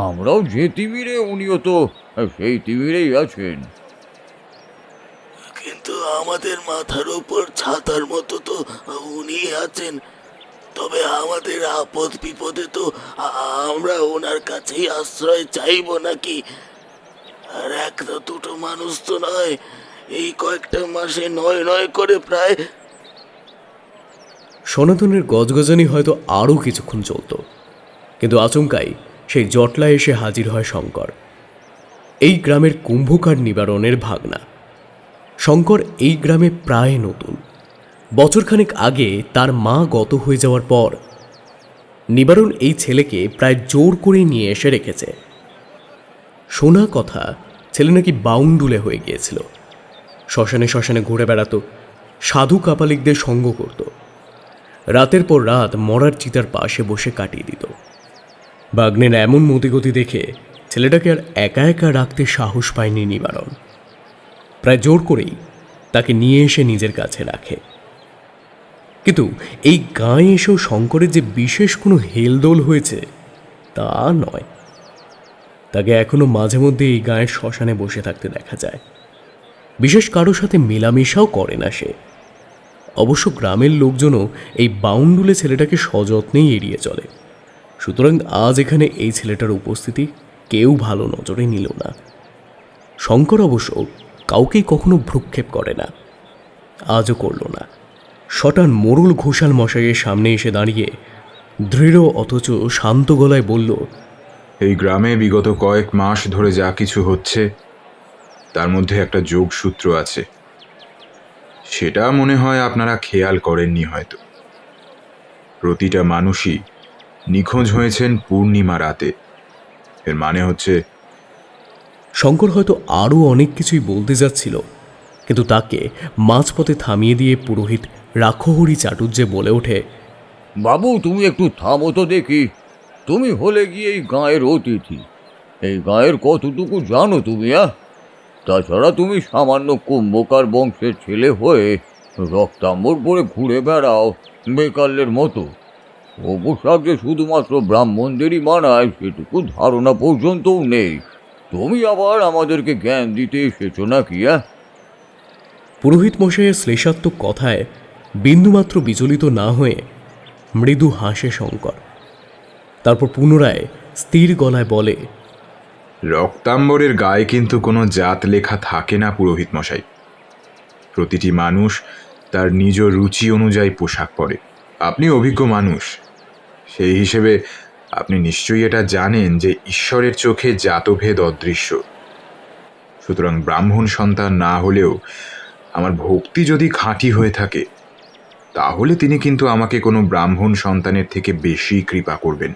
Speaker 5: আমরাও যে তিমিরে, উনিও তো সেই তিমিরেই আছেন।
Speaker 2: কিন্তু আমাদের মাথার উপর ছাতার মতো তো উনি আছেন। তবে আমাদের আপদ বিপদে তো আমরা ওনার কাছেই আশ্রয় চাইব নাকি? আর একটা দুটো মানুষ তো নয়, এই কয়েকটা মাসে নয় নয় করে প্রায়।
Speaker 1: সনাতনের গজগজানি হয়তো আরও কিছুক্ষণ চলত, কিন্তু আচমকাই সেই জটলায় এসে হাজির হয় শঙ্কর, এই গ্রামের কুম্ভকার নিবারণের ভাগনা। শঙ্কর এই গ্রামে প্রায় নতুন। বছরখানেক আগে তার মা গত হয়ে যাওয়ার পর নিবারণ এই ছেলেকে প্রায় জোর করে নিয়ে এসে রেখেছে। শোনা কথা, ছেলে নাকি বাউন্ডুলে হয়ে গিয়েছিল। শ্মশানে শ্মশানে ঘুরে বেড়াতো, সাধু কাপালিকদের সঙ্গ করত, রাতের পর রাত মরার চিতার পাশে বসে কাটিয়ে দিত। বাগ্নের এমন মতিগতি দেখে ছেলেটাকে আর একা একা রাখতে সাহস পায়নি নিবারণ। প্রায় জোর করেই তাকে নিয়ে এসে নিজের কাছে রাখে। কিন্তু এই গাঁয়ে এসেও শঙ্করের যে বিশেষ কোনো হেলদোল হয়েছে তা নয়। তাকে এখনো মাঝে মধ্যে এই গাঁয়ের শ্মশানে বসে থাকতে দেখা যায়। বিশেষ কারোর সাথে মেলামেশাও করে না সে। অবশ্য গ্রামের লোকজনও এই বাউন্ডুলে ছেলেটাকে সযত্নেই এড়িয়ে চলে। সুতরাং আজ এখানে এই ছেলেটার উপস্থিতি কেউ ভালো নজরে নিল না। শঙ্কর অবশ্য কাউকেই কখনো ভ্রুক্ষেপ করে না, আজও করল না। শটান মোড়ল ঘোষাল মশাইয়ের সামনে এসে দাঁড়িয়ে দৃঢ় অথচ শান্ত গলায় বলল,
Speaker 6: এই গ্রামে বিগত কয়েক মাস ধরে যা কিছু হচ্ছে তার মধ্যে একটা যোগসূত্র আছে। সেটা মনে হয় আপনারা খেয়াল করেননি হয়তো। প্রতিটা মানুষই নিখোঁজ হয়েছেন পূর্ণিমা রাতে। এর মানে হচ্ছে
Speaker 1: শঙ্কর হয়তো আরও অনেক কিছুই বলতে যাচ্ছিল, কিন্তু তাকে মাঝপথে থামিয়ে দিয়ে পুরোহিত রাখহরি চাটুর্যে বলে ওঠে,
Speaker 5: বাবু তুমি একটু থামো তো দেখি। তুমি হলে গিয়ে এই গাঁয়ের অতিথি। এই গাঁয়ের কতটুকু জানো তুমি? তাছাড়া তুমি সামান্য কুম্ভকার বংশের ছেলে হয়ে রক্তাম্বর পরে ঘুরে বেড়াও বেকালের মতো। ও পোশাক যে শুধুমাত্র ব্রাহ্মণদেরই মানায় সেটুকু ধারণা পর্যন্তও নেই। তুমি আবার আমাদেরকে জ্ঞান দিতে এসেছো নাকি?
Speaker 1: পুরোহিত মশাইয়ের শ্লেষাত্মক কথায় বিন্দুমাত্র বিচলিত না হয়ে মৃদু হাসে শঙ্কর। তারপর পুনরায় স্থির গলায় বলে,
Speaker 6: রক্তাম্বরের গায়ে কিন্তু কোনো জাত লেখা থাকে না পুরোহিত মশাই। প্রতিটি মানুষ তার নিজ রুচি অনুযায়ী পোশাক পরে। আপনি অভিজ্ঞ মানুষ, সেই হিসেবে আপনি নিশ্চয়ই এটা জানেন যে ঈশ্বরের চোখে জাতভেদ অদৃশ্য। সুতরাং ব্রাহ্মণ সন্তান না হলেও আমার ভক্তি যদি খাঁটি হয়ে থাকে, তাহলে তিনি কিন্তু আমাকে কোনো ব্রাহ্মণ সন্তানের থেকে বেশি কৃপা করবেন।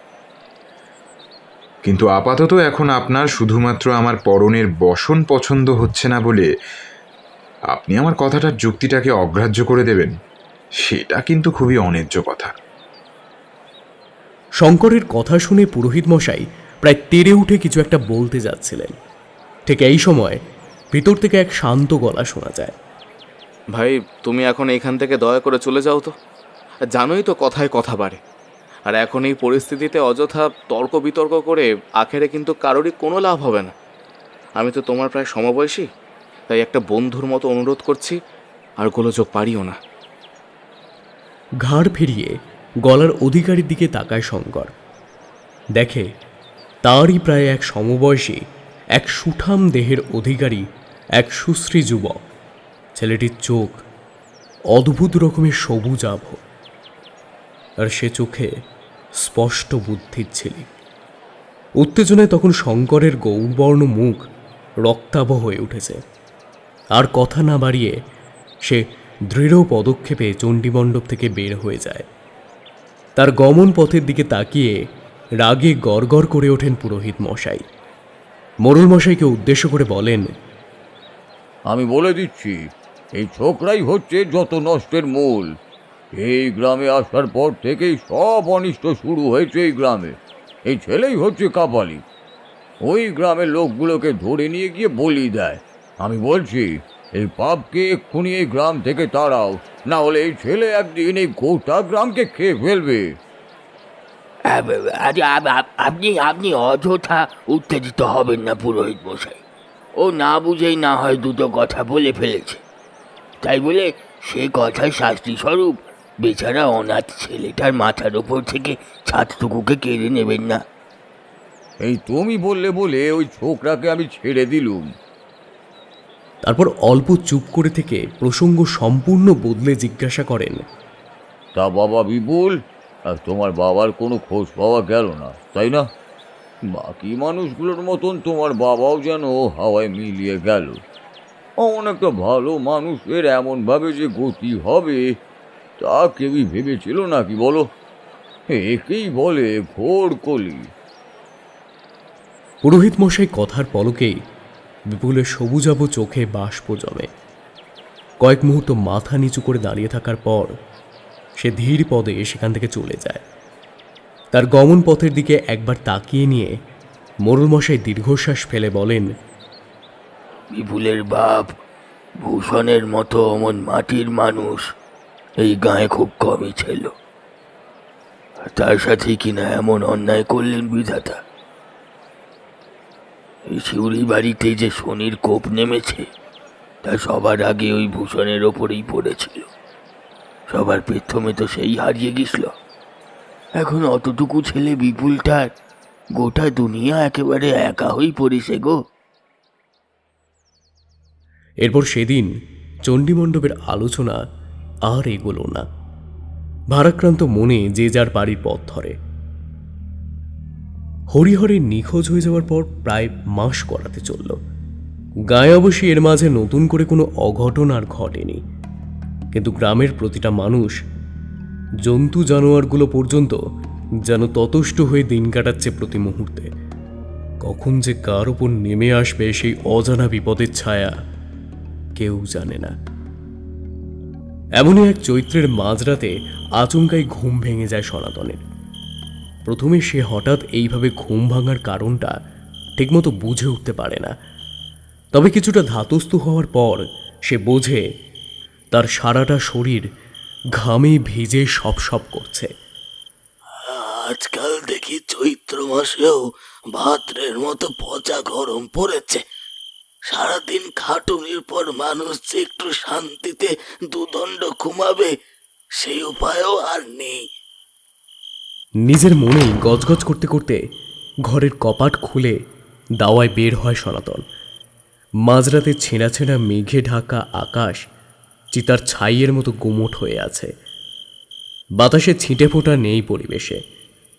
Speaker 6: কিন্তু আপাতত এখন আপনার শুধুমাত্র আমার পরনের বসন পছন্দ হচ্ছে না বলে আপনি আমার কথাটার যুক্তিটাকে অগ্রাহ্য করে দেবেন, সেটা কিন্তু খুবই অন্যায্য কথা।
Speaker 1: শঙ্করের কথা শুনে পুরোহিত মশাই প্রায় তেড়ে উঠে কিছু একটা বলতে যাচ্ছিলেন। ঠিক এই সময় ভিতর থেকে এক শান্ত গলা শোনা যায়,
Speaker 7: ভাই তুমি এখন এখান থেকে দয়া করে চলে যাও তো। জানোই তো কথায় কথা বাড়ে, আর এখন এই পরিস্থিতিতে অযথা তর্ক বিতর্ক করে আখেরে কিন্তু কারোরই কোনো লাভ হবে না। আমি তো তোমার প্রায় সমবয়সী, তাই একটা বন্ধুর মতো অনুরোধ করছি, আর গোলযোগ পারিও না।
Speaker 1: ঘাড় ফিরিয়ে গলার অধিকারীর দিকে তাকায় শঙ্কর। দেখে তারই প্রায় এক সমবয়সী এক সুঠাম দেহের অধিকারী এক সুশ্রী যুবক। ছেলেটির চোখ অদ্ভুত রকমের সবুজ আভ, আর সে চোখে স্পষ্ট বুদ্ধির ছিলি। উত্তেজনায় তখন শঙ্করের গৌরবর্ণ মুখ রক্তাভ হয়ে উঠেছে। আর কথা না বাড়িয়ে সে দৃঢ় পদক্ষেপে চণ্ডীমণ্ডপ থেকে বের হয়ে যায়। তার গমন পথের দিকে তাকিয়ে রাগে গড়গড় করে ওঠেন পুরোহিত মশাই। মোড়ল মশাইকে উদ্দেশ্য করে বলেন,
Speaker 5: আমি বলে দিচ্ছি, এই ছোকরাই হচ্ছে যত নষ্টের মূল। এই গ্রামে আসার পর থেকেই সব অনিষ্ট শুরু হয়েছে এই গ্রামে। এই ছেলেই হচ্ছে কাপালি। ওই গ্রামের লোকগুলোকে ধরে নিয়ে গিয়ে বলি দেয়। আমি বলছি, এই পাপকে এক্ষুনি এই গ্রাম থেকে তাড়াও, না হলে এই ছেলে একদিন এই গোটা গ্রামকে খেয়ে ফেলবে।
Speaker 4: আপনি আপনি অযথা উত্তেজিত হবেন না পুরোহিত মশাই। ও না বুঝেই না হয় দুটো কথা বলে ফেলেছে, তাই বলে সে কথার শাস্তি স্বরূপ বেচারা অনাথ ছেলেটার মাথার ওপর থেকে ছাদটুকুকে কেড়ে নেবেন না।
Speaker 5: এই তুমি বললে বলে ওই ছোকরাকে আমি ছেড়ে দিলুম।
Speaker 1: তারপর অল্প চুপ করে থেকে প্রসঙ্গ সম্পূর্ণ বদলে জিজ্ঞাসা করেন,
Speaker 5: তা বাবা বিপুল, আর তোমার বাবার কোনো খোঁজ পাওয়া গেল না, তাই না? বাকি মানুষগুলোর মতন তোমার বাবাও যেন হাওয়ায় মিলিয়ে গেল। এমন একটা ভালো মানুষের এমনভাবে যে গতি হবে তা কেউই ভেবেছিল নাকি বলো? একেই বলে ঘোর কলি।
Speaker 1: পুরোহিত মশাই কথার পলকেই বিপুলের সবুজাভ চোখে বাষ্প জমে। কয়েক মুহূর্ত মাথা নিচু করে দাঁড়িয়ে থাকার পর সে ধীর পদে সেখান থেকে চলে যায়। তার গমন পথের দিকে একবার তাকিয়ে নিয়ে মোড়ল মশাই দীর্ঘশ্বাস ফেলে বলেন,
Speaker 4: বিপুলের বাপ ভূষণের মতো অমন মাটির মানুষ এই গায়ে খুব কমই ছিল। তার সাথে কিনা এমন অন্যায় করলেন বিধাতা। এই শিউরি বাড়িতে যে শনির কোপ নেমেছে তা সবার আগে ওই ভূষণের ওপরেই পড়েছিল। সবার প্রথমে তো সেই হারিয়ে গেছিল। এখন অতটুকু ছেলে বিপুলটার গোটা দুনিয়া একেবারে একা হয়েই পড়েছে গো।
Speaker 1: এরপর সেদিন চণ্ডীমণ্ডপের আলোচনা আর এগোলো না। ভারাক্রান্ত মনে যে যার বাড়ির পথ ধরে। হরিহরের নিখোঁজ হয়ে যাওয়ার পর প্রায় মাস গড়াতে চলল। গায়ে অবশ্য এর মাঝে নতুন করে কোনো অঘটন আর ঘটেনি, কিন্তু গ্রামের প্রতিটা মানুষ, জন্তু জানোয়ারগুলো পর্যন্ত যেন ততষ্ট হয়ে দিন কাটাচ্ছে প্রতি মুহূর্তে। কখন যে কার ওপর নেমে আসবে সেই অজানা বিপদের ছায়া কেউ জানে না। এমনই এক চৈত্রের মাঝরাতে আচমকাই ঘুম ভেঙে যায় সনাতনের। প্রথমে সে হঠাৎ এইভাবে ঘুম ভাঙার কারণটা ঠিকমতো বুঝে উঠতে পারে না, তবে কিছুটা ধাতস্থ হওয়ার পর সে বোঝে তার সারাটা শরীর ঘামে ভিজে সপ করছে।
Speaker 4: আজকাল দেখি চৈত্র মাসেও ভাদ্রের মতো পচা গরম পড়েছে। সারাদিন খাটুনির পর মানুষ যে একটু শান্তিতে দুদণ্ড ঘুমাবে সেই উপায়ও আর নেই।
Speaker 1: নিজের মনেই গজগজ করতে করতে ঘরের কপাট খুলে দাওয়ায় বের হয় সনাতন। মাঝরাতে ছেঁড়া ছেঁড়া মেঘে ঢাকা আকাশ চিতার ছাইয়ের মতো গুমোট হয়ে আছে। বাতাসে ছিটে ফোঁটা নেই পরিবেশে।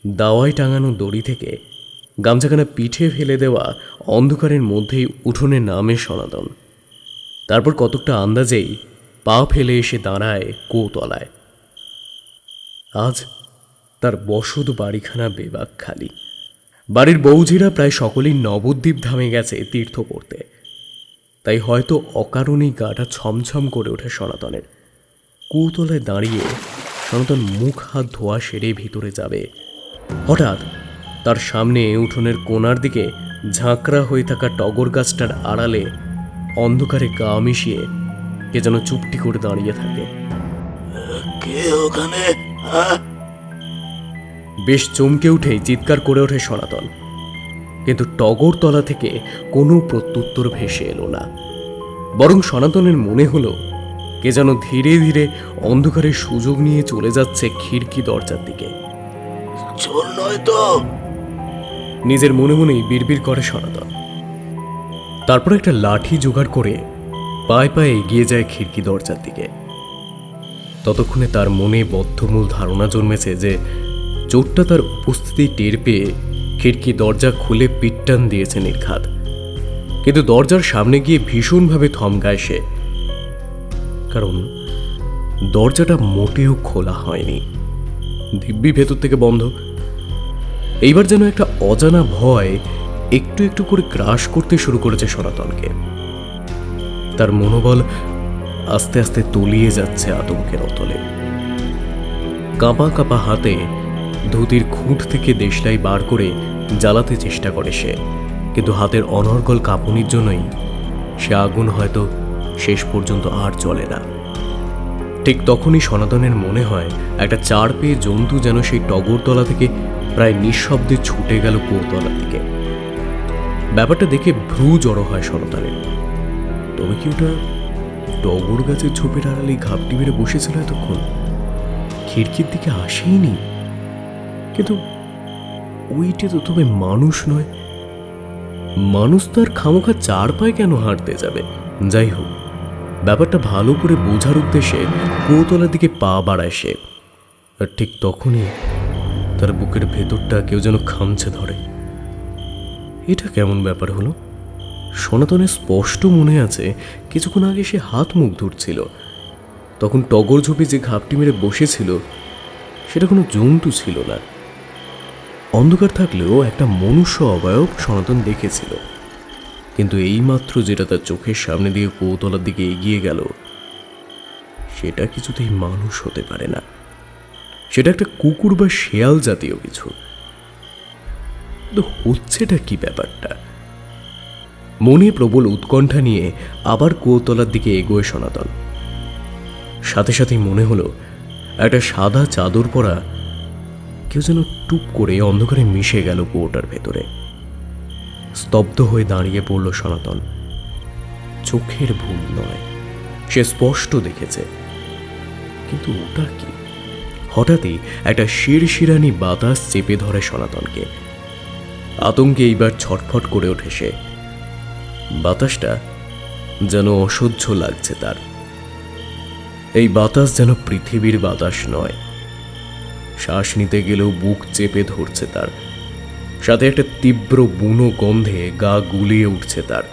Speaker 1: দাওয়ায় টাঙানো দড়ি থেকে গামছাখানা পিঠে ফেলে দেওয়া অন্ধকারের মধ্যেই উঠোনে নামে সনাতন। তারপর কতকটা আন্দাজেই পা ফেলে এসে দাঁড়ায় কুয়োতলায়। আজ তার বসত বাড়িখানা বেবাক খালি। বাড়ির বৌঝিরা প্রায় সকলেই নবদ্বীপ ধামে গেছে তীর্থ করতে, তাই হয়তো অকারণেই গাটা ছমছম করে ওঠে সনাতনের। কুয়োতলায় দাঁড়িয়ে সনাতন মুখ হাত ধোয়া সেরে ভিতরে যাবে, হঠাৎ তার সামনে উঠোনের কোণার দিকে ঝাঁকড়া হয়ে থাকা টগর গাছটার আড়ালে অন্ধকারে গা মিশিয়ে কে যেন চুপটি করে দাঁড়িয়ে থাকে।
Speaker 4: কে ওখানে?
Speaker 1: বেশ চমকে উঠেই চিৎকার করে ওঠে সনাতন, কিন্তু টগরতলা থেকে কোনো প্রত্যুত্তর ভেসে এলো না। বরং সনাতনের মনে হলো কে যেন ধীরে ধীরে অন্ধকারের সুযোগ নিয়ে চলে যাচ্ছে খিড়কি দরজার দিকে।
Speaker 4: চোর নয় তো?
Speaker 1: নিজের মনে মনেই বিড়বিড় করে সনাতন। তারপর একটা লাঠি জোগাড় করে পায়ে পায়ে এগিয়ে যায় খিড়কি দরজার দিকে। ততক্ষণে তার মনে বদ্ধমূল ধারণা জন্মেছে যে চোরটা তার উপস্থিতি টের পেয়ে খিড়কি দরজা খুলে পিটটান দিয়েছে নির্ঘাত। কিন্তু দরজার সামনে গিয়ে ভীষণভাবে থমকায় সে, কারণ দরজাটা মোটেও খোলা হয়নি, দিব্যি ভেতর থেকে বন্ধ। এইবার যেন একটা অজানা ভয় একটু একটু করে গ্রাস করতে শুরু করেছে সনাতনকে। তার মনোবল আস্তে আস্তে তলিয়ে যাচ্ছে আতঙ্কের অতলে। কাঁপা কাঁপা হাতে ধুতির খুঁট থেকে দেশলাই বার করে জ্বালাতে চেষ্টা করে সে, কিন্তু হাতের অনর্গল কাঁপুনির জন্যই সে আগুন হয়তো শেষ পর্যন্ত আর জ্বলে না। ঠিক তখনই সনাতনের মনে হয় একটা চার পেয়ে জন্তু যেন সেই টগরতলা থেকে প্রায় নিঃশব্দে ছুটে গেল কুয়োতলার দিকে। ব্যাপারটা দেখে ভ্রু জড়ো হয় সনাতনের। তবে কি ওটা টগর গাছের ঝোপের আড়ালে ঘাপটি মেরে বসেছিল এতক্ষণ? খিড়কির দিকে আসেইনি, কিন্তু ওইটা তো তবে মানুষ নয়। মানুষ তার খামোখা চার পায়ে কেন হাঁটতে যাবে? যাই হোক, ব্যাপারটা ভালো করে বোঝার উদ্দেশ্যে কুয়োতলার দিকে পা বাড়ায় সে। আর ঠিক তখনই তার বুকের ভেতরটা কেউ যেন খামছে ধরে। এটা কেমন ব্যাপার হলো? সনাতনের স্পষ্ট মনে আছে কিছুক্ষণ আগে সে হাত মুখ ধুচ্ছিল, তখন টগর ঝোপে যে ঘাপটি মেরে বসেছিল সেটা কোনো জন্তু ছিল না। অন্ধকার থাকলেও একটা মনুষ্য অবয়ব সনাতন দেখেছিল, কিন্তু এইমাত্র যেটা তার চোখের সামনে দিয়ে কুয়োতলার দিকে এগিয়ে গেল সেটা কিছুতেই মানুষ হতে পারে না। সেটা একটা কুকুর বা শেয়াল জাতীয় কিছু। তো হচ্ছেটা কি ব্যাপারটা? মনে প্রবল উৎকণ্ঠা নিয়ে আবার কুয়োতলার দিকে এগোয় সনাতন। সাথে সাথেই মনে হলো একটা সাদা চাদর পরা কেউ যেন টুপ করে অন্ধকারে মিশে গেল কুয়োটার ভেতরে। স্তব্ধ হয়ে দাঁড়িয়ে পড়ল সনাতন। চোখের ভুল নয়, সে স্পষ্ট দেখেছে, কিন্তু ওটা কি? হঠাৎই একটা শিরশিরানি বাতাস চেপে ধরে সনাতনকে। আতঙ্কে এইবার ছটফট করে ওঠে সে। বাতাসটা যেন অসহ্য লাগছে তার। এই বাতাস যেন পৃথিবীর বাতাস নয়। শ্বাস নিতে গেলেও বুক চেপে ধরছে তার, সাথে একটা তীব্র বুনো গন্ধে গা গুলিয়ে উঠছে তার।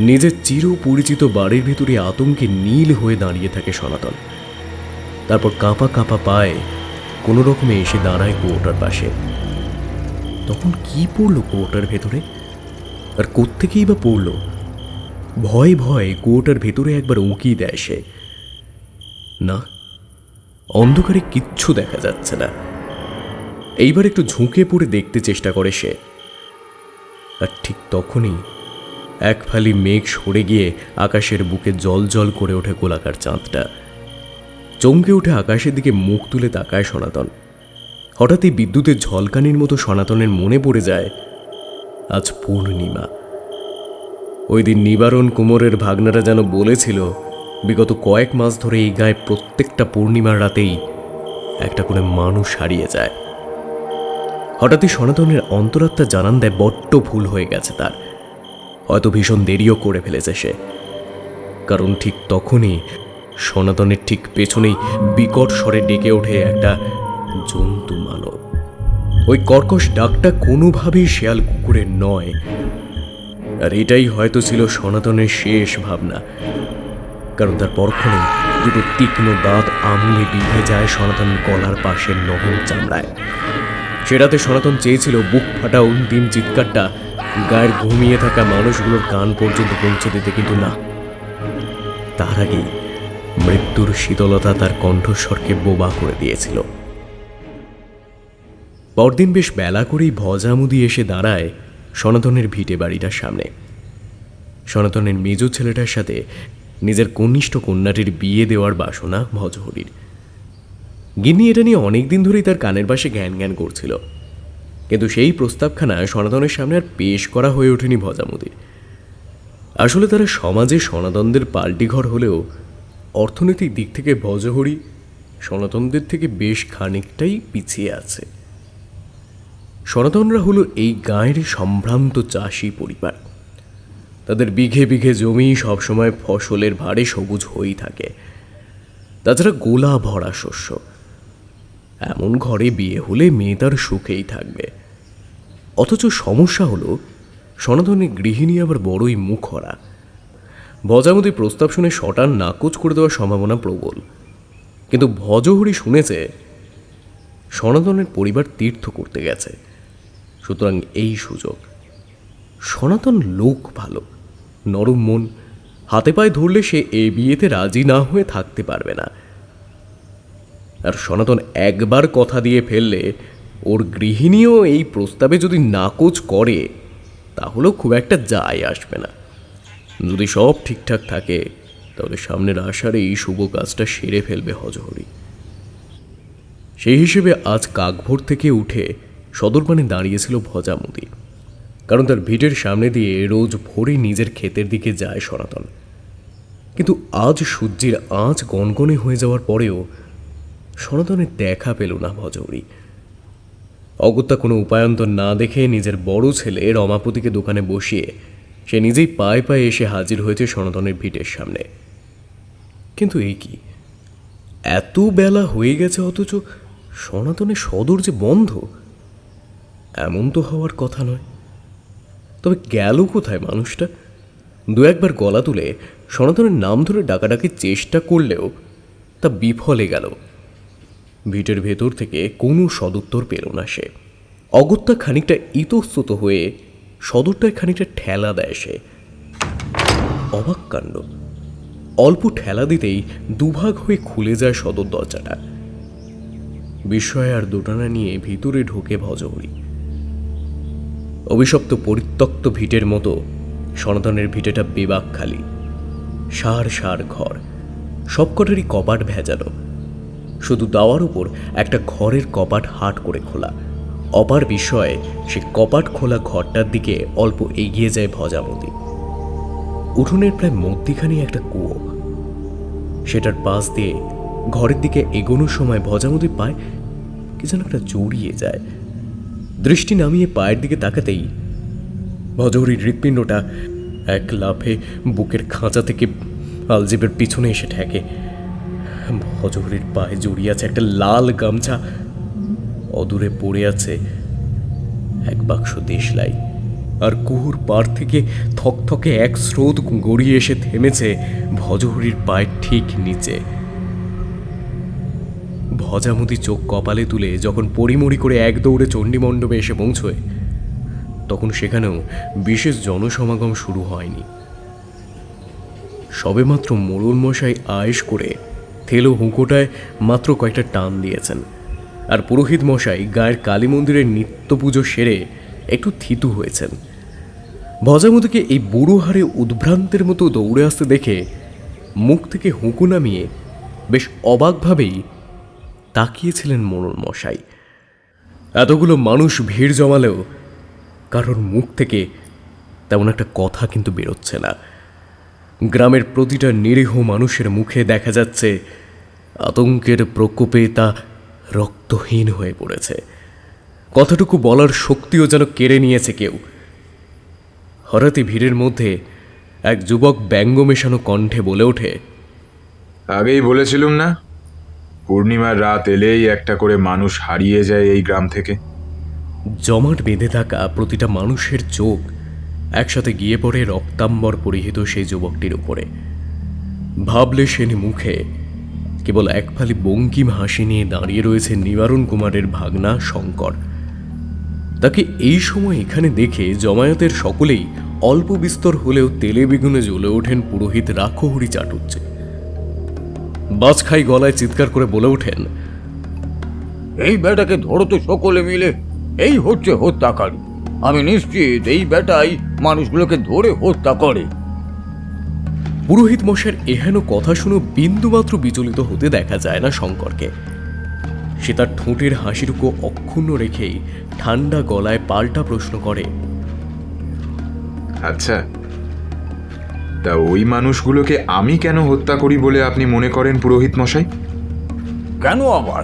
Speaker 1: নিজের চিরপরিচিত বাড়ির ভিতরে আতঙ্কে নীল হয়ে দাঁড়িয়ে থাকে সনাতন। তারপর কাঁপা কাঁপা পায়ে কোনো রকমে এসে দাঁড়ায় কুয়োটার পাশে। তখন কি পড়ল কুয়োটার ভেতরে, আর কোত্থেকেই বা পড়ল? ভয় ভয়ে কুয়োটার ভেতরে একবার উঁকি দেয় সে। না, অন্ধকারে কিচ্ছু দেখা যাচ্ছে না। এইবার একটু ঝুঁকে পড়ে দেখতে চেষ্টা করে সে, আর ঠিক তখনই এক ফালি মেঘ সরে গিয়ে আকাশের বুকে জল জল করে ওঠে গোলাকার চাঁদটা। চমকে উঠে আকাশের দিকে মুখ তুলে তাকায় সনাতন। হঠাৎই বিদ্যুতের ঝলকানির মতো সনাতনের মনে পড়ে যায় আজ পূর্ণিমা। ওই দিন নিবারণ কুমোরের ভাগনারা যেন বলেছিল বিগত কয়েক মাস ধরে এই গায়ে প্রত্যেকটা পূর্ণিমার রাতেই একটা করে মানুষ হারিয়ে যায়। হঠাৎই সনাতনের অন্তরাত্মা জানান দেয় বড্ড ভুল হয়ে গেছে তার, হয়তো ভীষণ দেরিও করে ফেলেছে সে। কারণ ঠিক তখনই সনাতনের ঠিক পেছনেই বিকট স্বরে ডেকে ওঠে একটা জন্তু মানব। ওই কর্কশ ডাকটা কোনোভাবেই শেয়াল কুকুরের নয়, আর এটাই হয়তো ছিল সনাতনের শেষ ভাবনা। কারণ তার পরক্ষণে দুটো তীক্ষ্ণ দাঁত আমলে বিঁধে যায় সনাতনের গলার পাশের নরম চামড়ায়। সে রাতে সনাতন চেয়েছিল বুক ফাটা অন্তিম চিৎকারটা গায়ের ঘুমিয়ে থাকা মানুষগুলোর কান পর্যন্ত পৌঁছে দিতে, কিন্তু না, তার আগেই মৃত্যুর শীতলতা তার কণ্ঠস্বরকে বোবা করে দিয়েছিল। পরদিন বেশ বেলা করেই ভজামুদি এসে দাঁড়ায় সনাতনের ভিটে বাড়িটার সামনে। সনাতনের মেজ ছেলেটার সাথে নিজের কনিষ্ঠ কন্যাটির বিয়ে দেওয়ার বাসনা ভজহরির। গিন্নি এটা নিয়ে অনেকদিন ধরেই তার কানের পাশে জ্ঞান জ্ঞান করছিল, কিন্তু সেই প্রস্তাবখানা সনাতনের সামনে আর পেশ করা হয়ে ওঠেনি ভজামুদির। আসলে তারা সমাজে সনাতনদের পাল্টি ঘর হলেও অর্থনৈতিক দিক থেকে ভজহরি সনাতনদের থেকে বেশ খানিকটাই পিছিয়ে আছে। সনাতনরা হলো এই গাঁয়ের সম্ভ্রান্ত চাষি পরিবার। তাদের বিঘে বিঘে জমি সবসময় ফসলের ভারে সবুজ হয়েই থাকে, তাছাড়া গোলা ভরা শস্য। এমন ঘরে বিয়ে হলে মেয়ে তার সুখেই থাকবে। অথচ সমস্যা হলো সনাতনের গৃহিণী আবার বড়ই মুখরা। ভজামতি প্রস্তাব শুনে শটান নাকচ করে দেওয়ার সম্ভাবনা প্রবল, কিন্তু ভজহরি শুনেছে সনাতনের পরিবার তীর্থ করতে গেছে, সুতরাং এই সুযোগ। সনাতন লোক ভালো, নরম মন, হাতে পায়ে ধরলে সে এই বিয়েতে রাজি না হয়ে থাকতে পারবে না। আর সনাতন একবার কথা দিয়ে ফেললে ওর গৃহিণীও এই প্রস্তাবে যদি নাকচ করে তাহলেও খুব একটা যায় আসবে না। যদি সব ঠিকঠাক থাকে তাহলে সামনের আষাঢ়ে এই শুভ কাজটা সেরে ফেলবে ভজহরি। সেই হিসেবে আজ কাকভোর থেকে উঠে সদরপানে দাঁড়িয়েছিল ভজামুদি, কারণ তার ভিটের সামনে দিয়ে রোজ ভোরে নিজের ক্ষেতের দিকে যায় সনাতন। কিন্তু আজ সূর্যের আঁচ গনগনে হয়ে যাওয়ার পরেও সনাতনের দেখা পেল না ভজহরি। অগত্যা কোনো উপায়ন্তর না দেখে নিজের বড় ছেলে রমাপতিকে দোকানে বসিয়ে সে নিজেই পায়ে পায়ে এসে হাজির হয়েছে সনাতনের ভিটের সামনে। কিন্তু এই কি, এত বেলা হয়ে গেছে অথচ সনাতনের সদর যে বন্ধ, এমন তো হওয়ার কথা নয়। তবে গেল কোথায় মানুষটা? দু একবার গলা তুলে সনাতনের নাম ধরে ডাকাডাকির চেষ্টা করলেও তা বিফলে গেল। ভিটের ভেতর থেকে কোনো সদুত্তর পেল না সে। অগত্যা খানিকটা ইতস্তত হয়ে সদরটায় খানিকটা ঠেলা দেয় সে। অবাক কাণ্ড, অল্প ঠেলা দিতেই দুভাগ হয়ে খুলে যায় সদর দরজাটা। বিস্ময় আর দোটানা নিয়ে ভিতরে ঢোকে ভজহরি। অভিশপ্ত পরিত্যক্ত ভিটের মতো সনাতনের ভিটেটা বেবাক খালি, সার সার ঘর, সবকটারই কপাট ভেজানো। শুধু দাওয়ার উপর একটা ঘরের কপাট হাট করে খোলা। অপার বিস্ময়ে সে কপাট খোলা ঘরটার দিকে অল্প এগিয়ে যায় ভজামতি। উঠোনের প্রায় মধ্যিখানে একটা কুয়ো। সেটার পাশ দিয়ে ঘরের দিকে এগোনোর সময় ভজামতি পায় কি যেন একটা জড়িয়ে যায়। দৃষ্টি নামিয়ে পায়ের দিকে তাকাতেই ভজহরির হৃৎপিণ্ডটা এক লাফে বুকের খাঁচা থেকে আলজিবের পিছনে এসে ঠেকে। ভজহরির পায়ে জড়িয়ে আছে একটা লাল গামছা, অদূরে পড়ে আছে এক বাক্স দেশলাই, আর কুহুর পাড় থেকে থকথকে এক স্রোত গড়িয়ে এসে থেমেছে ভজহরির পায়ের ঠিক নিচে। ভজামতি চোখ কপালে তুলে যখন পরিমরি করে এক দৌড়ে চণ্ডীমণ্ডপে এসে পৌঁছয়, তখন সেখানেও বিশেষ জনসমাগম শুরু হয়নি। সবেমাত্র মোড়ল মশাই আয়েশ করে থেলো হুঁকোটায় মাত্র কয়েকটা টান দিয়েছেন, আর পুরোহিত মশাই গায়ের কালী মন্দিরের নিত্য পুজো সেরে একটু থিতু হয়েছেন। ভজামতিকে এই বুড়ো হারে উদ্ভ্রান্তের মতো দৌড়ে আসতে দেখে মুখ থেকে হুঁকো নামিয়ে বেশ অবাকভাবেই তাকিয়েছিলেন মোড়ল মশাই। এতগুলো মানুষ ভিড় জমালেও কারোর মুখ থেকে তেমন একটা কথা কিন্তু বেরোচ্ছে না। গ্রামের প্রতিটা নিরীহ মানুষের মুখে দেখা যাচ্ছে আতঙ্কের প্রকোপে তা রক্তহীন হয়ে পড়েছে। কথাটুকু বলার শক্তিও যেন কেড়ে নিয়েছে কেউ। হঠাৎই ভিড়ের মধ্যে এক যুবক ব্যঙ্গ মেশানো কণ্ঠে বলে ওঠে,
Speaker 6: আগেই বলেছিলুম না, পূর্ণিমার রাত এলেই একটা করে মানুষ হারিয়ে যায় এই গ্রাম থেকে।
Speaker 1: জমাট বেঁধে থাকা প্রতিটা মানুষের চোখ একসাথে গিয়ে পড়ে রক্তাম্বর পরিহিত সেই যুবকটির উপরে। ভাবলে সেন মুখে কেবল এক ফালি বঙ্কিম হাসি নিয়ে দাঁড়িয়ে রয়েছে নিবারণ কুমারের ভাগনা শঙ্কর। তাকে এই সময় এখানে দেখে জমায়েতের সকলেই অল্প বিস্তর হলেও তেলে বেগুনে জ্বলে ওঠেন পুরোহিত রাক্ষহরি চাটুজ্জে। বাজখাই গলায় চিৎকার করে বলে ওঠেন,
Speaker 5: এই বেটাকে ধরো তো সকলে মিলে, এই হচ্ছে হত্যাকারী। আমি নিশ্চিত এই বেটাই মানুষগুলোকে ধরে হত্যা করে।
Speaker 1: পুরোহিত মশাইয়ের এহেন কথা শুনে বিন্দুমাত্র বিচলিত হতে দেখা যায় না শঙ্করকে। সে তার ঠোঁটের হাসিটুকু অক্ষুণ্ণ রেখেই ঠান্ডা গলায় পাল্টা প্রশ্ন করে,
Speaker 6: আচ্ছা, তা ওই মানুষগুলোকে আমি কেন হত্যা করি বলে আপনি মনে করেন পুরোহিত মশাই?
Speaker 5: কেন আবার?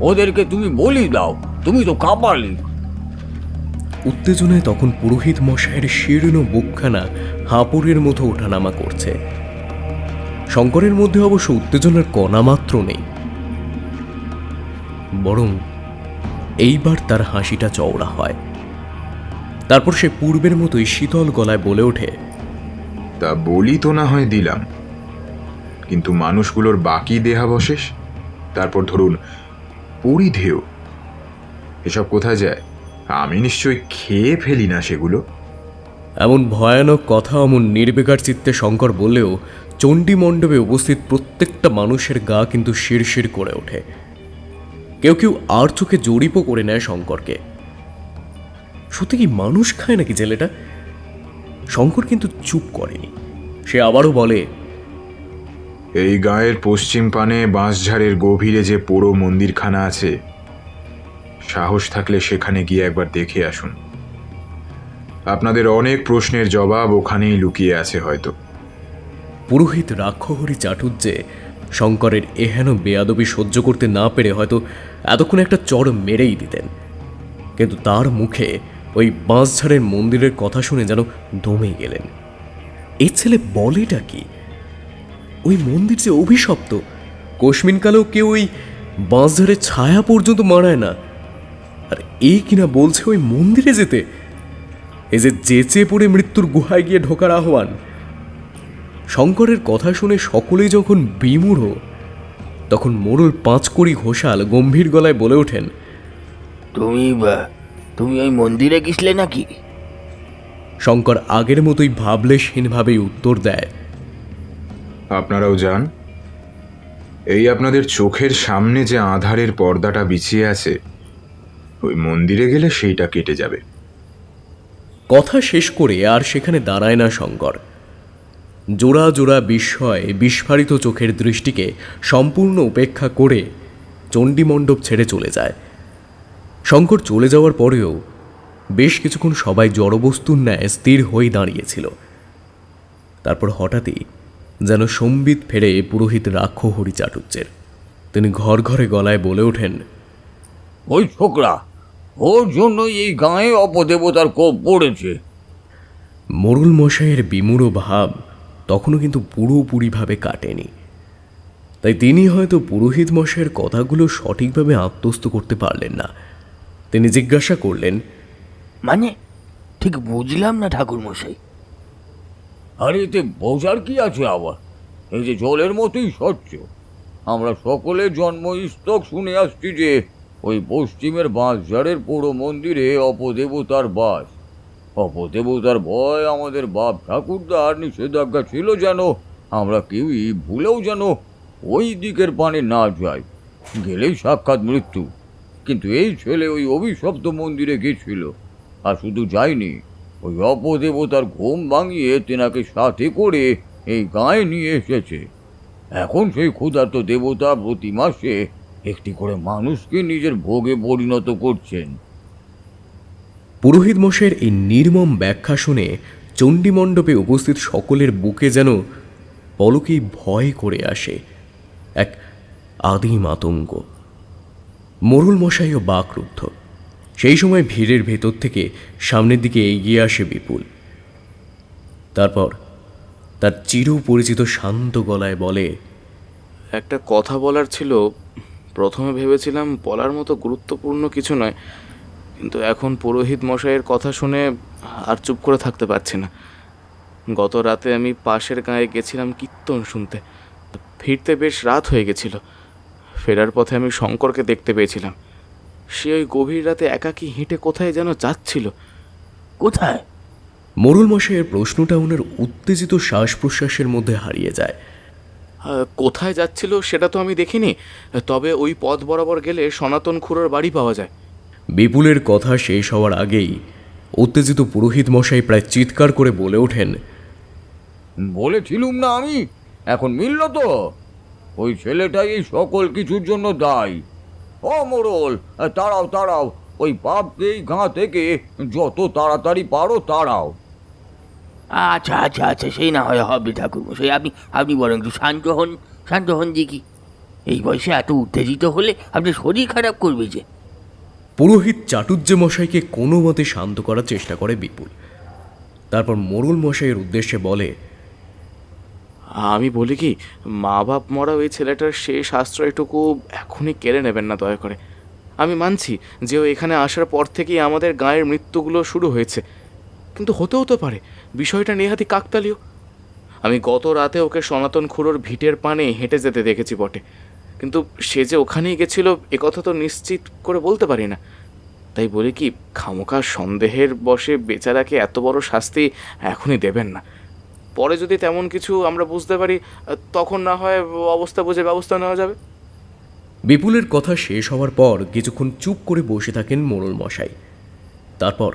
Speaker 5: ওদেরকে তুমি বলি দাও, তুমি তো কাপালি।
Speaker 1: উত্তেজনায় তখন পুরোহিত মশাইয়ের শীর্ণ বুকখানা হাঁপড়ের মতো ওঠানামা করছে। শঙ্করের মধ্যে অবশ্য উত্তেজনার কণা মাত্র নেই, বরং এইবার তার হাসিটা চওড়া হয়। তারপর সে পূর্বের মতোই শীতল গলায় বলে ওঠে,
Speaker 6: তা বলি তো না হয় দিলাম, কিন্তু মানুষগুলোর বাকি দেহাবশেষ, তারপর ধরুন পরিধেয়, এসব কোথায় যায়? আমি নিশ্চয়ই খেয়ে ফেলি না সেগুলো।
Speaker 1: এমন ভয়ানক কথা অমন নির্বিকার চিত্তে শঙ্কর বললেও চণ্ডী মণ্ডপে উপস্থিত প্রত্যেকটা মানুষের গা কিন্তু শিরশির করে ওঠে। কেউ কেউ আর চোখে জড়িপও করে নেয় শঙ্করকে। সত্যি কি মানুষ খায় নাকি ছেলেটা? শঙ্কর কিন্তু চুপ করেনি। সে আবারও বলে,
Speaker 6: এই গাঁয়ের পশ্চিম পানে বাঁশঝাড়ের গভীরে যে পোড়ো মন্দিরখানা আছে, সাহস থাকলে সেখানে গিয়ে একবার দেখে আসুন। আপনাদের অনেক প্রশ্নের জবাব ওখানেই লুকিয়ে আছে হয়তো।
Speaker 1: পুরোহিত রাক্ষহরি চাটুজ্জে শঙ্করের এহেন বেয়াদবি সহ্য করতে না পেরে হয়তো এতক্ষণ একটা চড় মেরেই দিতেন, কিন্তু তার মুখে ওই বাঁশঝাড়ের মন্দিরের কথা শুনে যেন দমে গেলেন। এই ছেলে বলেটা কি? ওই মন্দির যে অভিশপ্ত, কোশমিনকালেও কেউ ওই বাঁশঝাড়ের ছায়া পর্যন্ত মারায় না, আর এই কিনা বলছে ওই মন্দিরে যেতে। এই যে যেচে পড়ে মৃত্যুর গুহায় গিয়ে ঢোকার আহ্বান। শঙ্করের কথা শুনে সকলেই যখন বিমূঢ়, তখন মোড়ল পাঁচকড়ি ঘোষাল গম্ভীর গলায় বলে ওঠেন,
Speaker 4: তুমি ওই মন্দিরে গেছিলে নাকি?
Speaker 1: শঙ্কর আগের মতোই ভাবলেশহীনভাবেই উত্তর দেয়,
Speaker 6: আপনারাও যান। এই আপনাদের চোখের সামনে যে আঁধারের পর্দাটা বিছিয়ে আছে, ওই মন্দিরে গেলে সেইটা কেটে যাবে।
Speaker 1: কথা শেষ করে আর সেখানে দাঁড়ায় না শঙ্কর। জোড়া জোড়া বিস্ময়ে বিস্ফারিত চোখের দৃষ্টিকে সম্পূর্ণ উপেক্ষা করে চণ্ডীমণ্ডপ ছেড়ে চলে যায়। শঙ্কর চলে যাওয়ার পরেও বেশ কিছুক্ষণ সবাই জড়বস্তুর ন্যায় স্থির হয়ে দাঁড়িয়েছিল। তারপর হঠাৎই যেন সম্বিত ফেরে পুরোহিত রাক্ষহরি চাটুজ্জের। তিনি ঘর ঘরে গলায় বলে ওঠেন,
Speaker 5: ওই ছোকরা, ওর জন্যই এই গাঁয়ে অপদেবতার কোপ পড়েছে।
Speaker 1: মোড়ল মশাইয়ের বিমূঢ় ভাব তখনও কিন্তু পুরোপুরিভাবে কাটেনি। তাই তিনি হয়তো পুরোহিত মশাইয়ের কথাগুলো সঠিকভাবে আত্মস্থ করতে পারলেন না। তিনি জিজ্ঞাসা করলেন,
Speaker 4: মানে ঠিক বুঝলাম না ঠাকুর মশাই।
Speaker 5: আর এতে বোঝার কি আছে আবার? এই যে জলের মতোই স্বচ্ছ। আমরা সকলে জন্মস্তক শুনে আসছি যে ওই পশ্চিমের বাঁশঝাড়ের পোড়ো মন্দিরে অপদেবতার বাস। অপদেবতার ভয় আমাদের বাপ ঠাকুরদার নিষেধাজ্ঞা ছিল যেন আমরা কেউই ভুলেও যেন ওই দিকের পানে না যাই, গেলেই সাক্ষাৎ মৃত্যু। কিন্তু এই ছেলে ওই অভিশপ্ত মন্দিরে গেছিল, আর শুধু যায়নি, ওই অপদেবতার ঘুম ভাঙিয়ে তেনাকে সাথে করে এই গায়ে নিয়ে এসেছে। এখন সেই ক্ষুধার্ত দেবতা প্রতি মাসে একটি করে মানুষকে নিজের ভোগে পরিণত করছেন।
Speaker 1: পুরোহিত মশাইয়ের এই নির্মম ব্যাখ্যা শুনে চণ্ডীমণ্ডপে উপস্থিত সকলের বুকে যেন পলকেই ভয় করে আসে এক আদিম আতঙ্ক। মোড়ল মশাইও বাকরুদ্ধ। সেই সময় ভিড়ের ভেতর থেকে সামনের দিকে এগিয়ে আসে বিপুল। তারপর তার চিরপরিচিত শান্ত গলায় বলে,
Speaker 7: একটা কথা বলার ছিল। প্রথমে ভেবেছিলাম বলার মতো গুরুত্বপূর্ণ কিছু নয়, কিন্তু এখন পুরোহিত মশাইয়ের কথা শুনে আর চুপ করে থাকতে পারছি না। গত রাতে আমি পাশের গাঁয়ে গেছিলাম কীর্তন শুনতে। ফিরতে বেশ রাত হয়ে গেছিল। ফেরার পথে আমি শঙ্করকে দেখতে পেয়েছিলাম। সে ওই গভীর রাতে একাকী হেঁটে কোথায় যেন যাচ্ছিল।
Speaker 4: কোথায়?
Speaker 1: মোড়ল মশাইয়ের প্রশ্নটা ওনার উত্তেজিত শ্বাস প্রশ্বাসের মধ্যে হারিয়ে যায়।
Speaker 7: কোথায় যাচ্ছিল সেটা তো আমি দেখিনি, তবে ওই পথ বরাবর গেলে সনাতন খুড়োর বাড়ি পাওয়া যায়।
Speaker 1: বিপুলের কথা শেষ হওয়ার আগেই উত্তেজিত পুরোহিত মশাই প্রায় চিৎকার করে বলে ওঠেন,
Speaker 5: বলেছিলুম না আমি, এখন মিলল তো? ওই ছেলেটাই এই সকল কিছুর জন্য দায়ী। ও মোড়ল, তাড়াও তাড়াও, ওই পাপকে এই গাঁ থেকে যত তাড়াতাড়ি পারো তাড়াও।
Speaker 4: আচ্ছা আচ্ছা আচ্ছা, সেই না হয় হবে ঠাকুর মশাই। আপনি বরং একটু শান্ত হন দেখি। এই বয়সে এত উত্তেজিত হলে আপনার শরীর খারাপ করবে যে।
Speaker 1: পুরোহিত চাটুর্যে মশাইকে কোনো মতে শান্ত করার চেষ্টা করে বিপুল। তারপর মোড়ল মশাইয়ের উদ্দেশ্যে বলে,
Speaker 7: আমি বলি কি, মা বাপ মরা ওই ছেলেটার শেষ আশ্রয়টুকু এখনই কেড়ে নেবেন না দয়া করে। আমি মানছি যে ও এখানে আসার পর থেকেই আমাদের গাঁয়ের মৃত্যুগুলো শুরু হয়েছে, কিন্তু হতেও তো পারে বিষয়টা নেহাতি কাকতালীয়। আমি গত রাতে ওকে সনাতন খুড়োর ভিটের পানে হেঁটে যেতে দেখেছি বটে, কিন্তু সে যে ওখানেই গেছিল একথা তো নিশ্চিত করে বলতে পারি না। তাই বলি কি, খামোখা সন্দেহের বশে বেচারাকে এত বড় শাস্তি এখনই দেবেন না। পরে যদি তেমন কিছু আমরা বুঝতে পারি, তখন না হয় অবস্থা বুঝে ব্যবস্থা নেওয়া যাবে।
Speaker 1: বিপুলের কথা শেষ হওয়ার পর কিছুক্ষণ চুপ করে বসে থাকেন মোড়ল মশাই। তারপর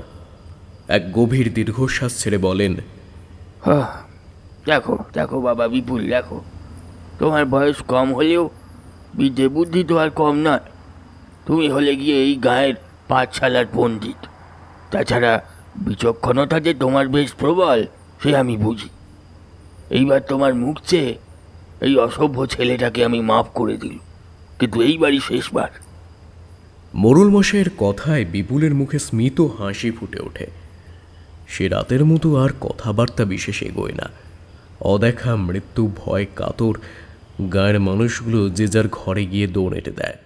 Speaker 1: এক গভীর দীর্ঘশ্বাস ছেড়ে বলেন,
Speaker 4: দেখো বাবা বিপুল, দেখো, তোমার বয়স কম হলেও বিদ্যে বুদ্ধি তো আর কম নয়। তুমি হলে গিয়ে এই গায়ের পাঠশালার পণ্ডিত। তাছাড়া বিচক্ষণতা যে তোমার বেশ প্রবল সে আমি বুঝি। এইবার তোমার মুখ চেয়ে এই অসভ্য ছেলেটাকে আমি মাফ করে দিল, কিন্তু এইবারই শেষবার।
Speaker 1: মোড়ল মশাইয়ের কথায় বিপুলের মুখে স্মিত হাসি ফুটে ওঠে। সে রাতের মতো আর কথাবার্তা বিশেষ এগোয় না। অদেখা মৃত্যু ভয় কাতর গায়ের মানুষগুলো যে যার ঘরে গিয়ে দৌড় এঁটে দেয়।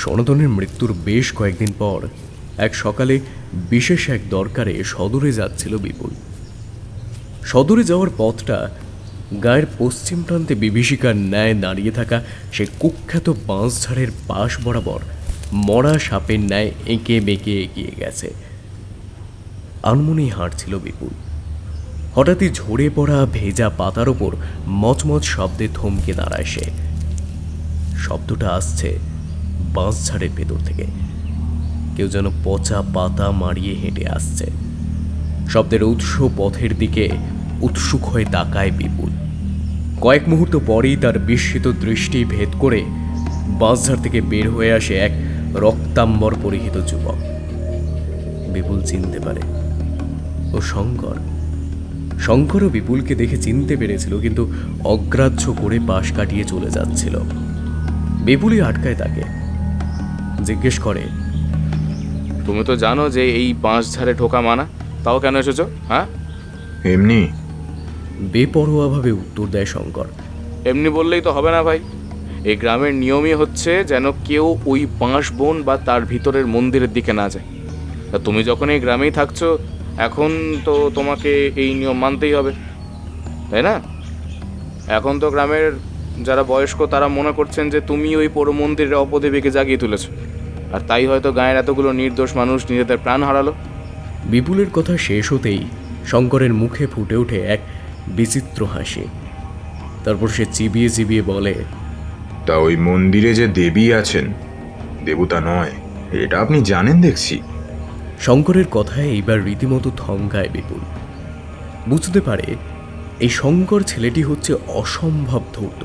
Speaker 1: সনাতনের মৃত্যুর বেশ কয়েকদিন পর এক সকালে বিশেষ এক দরকারে সদরে যাচ্ছিল বিপুল। সদরে যাওয়ার পথটা গায়ের পশ্চিম প্রান্তে বিভীষিকার ন্যায় দাঁড়িয়ে থাকা সে কুখ্যাত বাঁশঝাড়ের পাশ বরাবর মরা সাপের ন্যায় এঁকে বেঁকে এগিয়ে গেছে। আনমনেই হাঁটছিল বিপুল। হঠাৎই ঝরে পড়া ভেজা পাতার ওপর মচমচ শব্দে থমকে দাঁড়ায় সে। শব্দটা আসছে বাঁশঝাড়ের ভেতর থেকে। কেউ যেন পচা পাতা মারিয়ে হেঁটে আসছে। শব্দের উৎস পথের দিকে উৎসুক হয়ে তাকায় বিপুল। কয়েক মুহূর্ত পরেই তার বিস্মিত দৃষ্টি ভেদ করে বাঁশঝাড় থেকে বের হয়ে আসে এক রক্তাম্বর পরিহিত যুবক। বিপুল চিনতে পারে ও শঙ্করও বিপুলকে দেখে চিনতে পেরেছিল, কিন্তু অগ্রাহ্য করে পাশ কাটিয়ে চলে যাচ্ছিল। বিপুলই আটকায় তাকে, জিজ্ঞেস করে,
Speaker 7: তুমি তো জানো যে এই বাঁশঝাড়ে ঢোকা মানা, তাও কেন এসেছো? হ্যাঁ,
Speaker 6: এমনি।
Speaker 1: বেপরোয়াভাবে উত্তর দেয় শঙ্কর।
Speaker 7: এমনি বললেই তো হবে না ভাই। এই গ্রামের নিয়মই হচ্ছে যেন কেউ ওই বাঁশ বন বা তার ভিতরের মন্দিরের দিকে না যায়। তা তুমি যখন এই গ্রামেই থাকছো, এখন তো তোমাকে এই নিয়ম মানতেই হবে, তাই না? এখন তো গ্রামের যারা বয়স্ক তারা মনে করছেন যে তুমি ওই পুরো মন্দিরের অপদেবীকে জাগিয়ে তুলেছো, আর তাই হয়তো গায়ের এতগুলো নির্দোষ মানুষ নিজেদের প্রাণ হারালো।
Speaker 1: বিপুলের কথা শেষ হতেই শঙ্করের মুখে ফুটে ওঠে এক বিচিত্র হাসি। তারপর সে চিবিয়ে চিবিয়ে বলে,
Speaker 6: তা ওই মন্দিরে যে দেবী আছেন, দেবতা নয়, এটা আপনি জানেন দেখছি।
Speaker 1: শঙ্করের কথায় এইবার রীতিমতো থমকায় বিপুল। বুঝতে পারে এই শঙ্কর ছেলেটি হচ্ছে অসম্ভব ধূর্ত।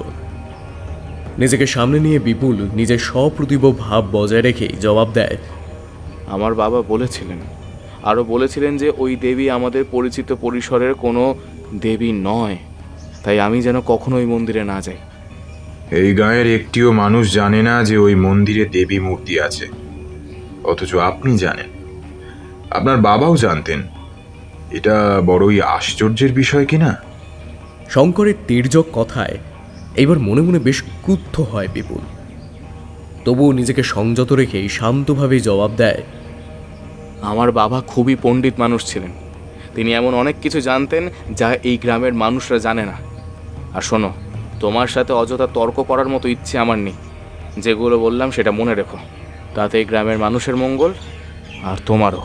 Speaker 1: নিজেকে সামনে নিয়ে বিপুল নিজের সপ্রতিভ ভাব বজায় রেখেই জবাব দেয়,
Speaker 7: আমার বাবা বলেছিলেন, আরও বলেছিলেন যে ওই দেবী আমাদের পরিচিত পরিসরের কোনো দেবী নয়, তাই আমি যেন কখনো ওই মন্দিরে না যাই।
Speaker 6: এই গাঁয়ের একটিও মানুষ জানে না যে ওই মন্দিরে দেবী মূর্তি আছে, অথচ আপনি জানেন, আপনার বাবাও জানতেন। এটা বড়ই আশ্চর্যের বিষয় কিনা?
Speaker 1: শঙ্করের তির্যক কথায় এইবার মনে মনে বেশ ক্রুদ্ধ হয় বিপুল। তবুও নিজেকে সংযত রেখেই শান্তভাবে জবাব দেয়,
Speaker 7: আমার বাবা খুবই পণ্ডিত মানুষ ছিলেন। তিনি এমন অনেক কিছু জানতেন যা এই গ্রামের মানুষরা জানে না। আর শোনো, তোমার সাথে অযথা তর্ক করার মতো ইচ্ছে আমার নেই। যেগুলো বললাম সেটা মনে রেখো, তাতে এই গ্রামের মানুষের মঙ্গল, আর তোমারও।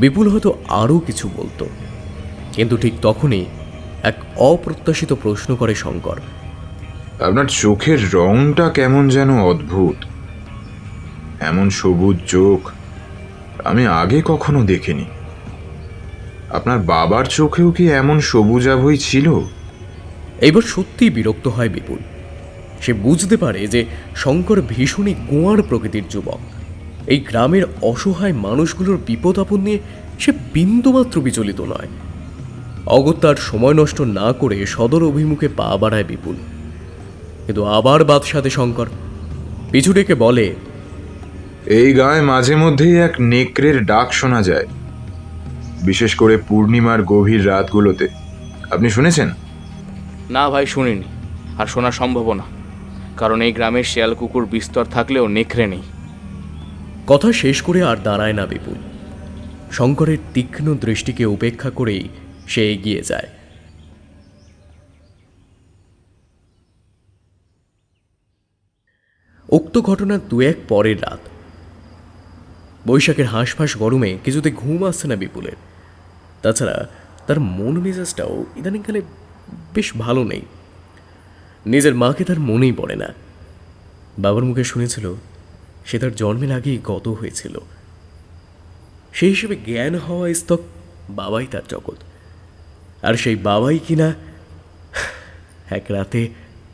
Speaker 1: বিপুল হয়তো আরও কিছু বলতো, কিন্তু ঠিক তখনই এক অপ্রত্যাশিত প্রশ্ন করে শঙ্কর।
Speaker 6: আপনার চোখের রংটা কেমন যেন অদ্ভুত, এমন সবুজ চোখ আমি আগে কখনো দেখিনি। আপনার বাবার চোখেও কি এমন সবুজাভই ছিল?
Speaker 1: এইবার সত্যিই বিরক্ত হয় বিপুল। সে বুঝতে পারে যে শঙ্কর ভীষণই গোঁয়ার প্রকৃতির যুবক। এই গ্রামের অসহায় মানুষগুলোর বিপদ আপদ নিয়ে সে বিন্দুমাত্র বিচলিত নয়। অগত্যার সময় নষ্ট না করে সদর অভিমুখে পা বাড়ায় বিপুল। কিন্তু আবার বাদ সাধে শঙ্কর। পিছু ডেকে বলে,
Speaker 6: এই গায়ে মাঝে মধ্যেই এক নেকড়ের ডাক শোনা যায়, বিশেষ করে পূর্ণিমার গভীর রাতগুলোতে। আপনি শুনেছেন?
Speaker 7: না ভাই, শুনিনি, আর শোনা সম্ভব না, কারণ এই গ্রামের শিয়াল কুকুর বিস্তর থাকলেও নেকড়ে নেই।
Speaker 1: কথা শেষ করে আর দাঁড়ায় না বিপুল। শঙ্করের তীক্ষ্ণ দৃষ্টিকে উপেক্ষা করেই সে এগিয়ে যায়। উক্ত ঘটনার দু এক পরের রাত। বৈশাখের হাঁসফাঁস গরমে কিছুতে ঘুম আসছে না বিপুলের। তাছাড়া তার মন মেজাজটাও ইদানিংকালে বেশ ভালো নেই। নিজের মাকে তার মনেই পড়ে না। বাবার মুখে শুনেছিল সে তার জন্মের আগেই গত হয়েছিল। সেই হিসেবে জ্ঞান হওয়া স্তক বাবাই তার জগৎ। আর সেই বাবাই কিনা এক রাতে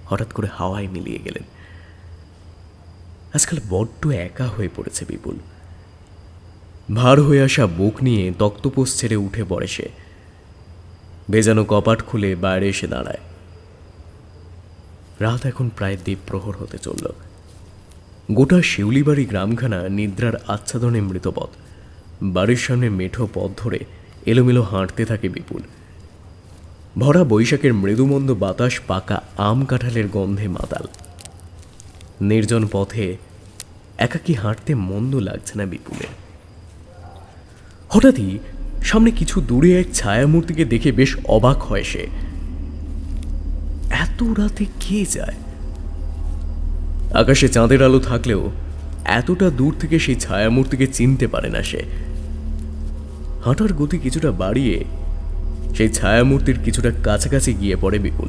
Speaker 1: হঠাৎ করে হাওয়ায় মিলিয়ে গেলেন। আজকাল বড্ড একা হয়ে পড়েছে বিপুল। ভার হয়ে আসা বুক নিয়ে তক্তপোষ ছেড়ে উঠে পড়ে সে। বেজানো কপাট খুলে বাইরে এসে দাঁড়ায়। রাত এখন প্রায় দ্বীপ্রহর হতে চলল। গোটা শিউলিবাড়ি গ্রামখানা নিদ্রার আচ্ছাদনে মৃতপথ। বাড়ির সামনে মেঠো পথ ধরে এলোমেলো হাঁটতে থাকে বিপুল। ভরা বৈশাখের মৃদুমন্দ বাতাস পাকা আম কাঁঠালের গন্ধে মাতাল। নির্জন পথে একাকী হাঁটতে মন্দ লাগছে না বিপুলের। হঠাৎই সামনে কিছু দূরে এক ছায়ামূর্তিকে দেখে বেশ অবাক হয় সে। এত রাতে কে যায়? আকাশে চাঁদের আলো থাকলেও এতটা দূর থেকে সেই ছায়ামূর্তিকে চিনতে পারে না সে। হাঁটার গতি কিছুটা বাড়িয়ে সেই ছায়ামূর্তির কিছুটা কাছাকাছি গিয়ে পড়ে বিপুল।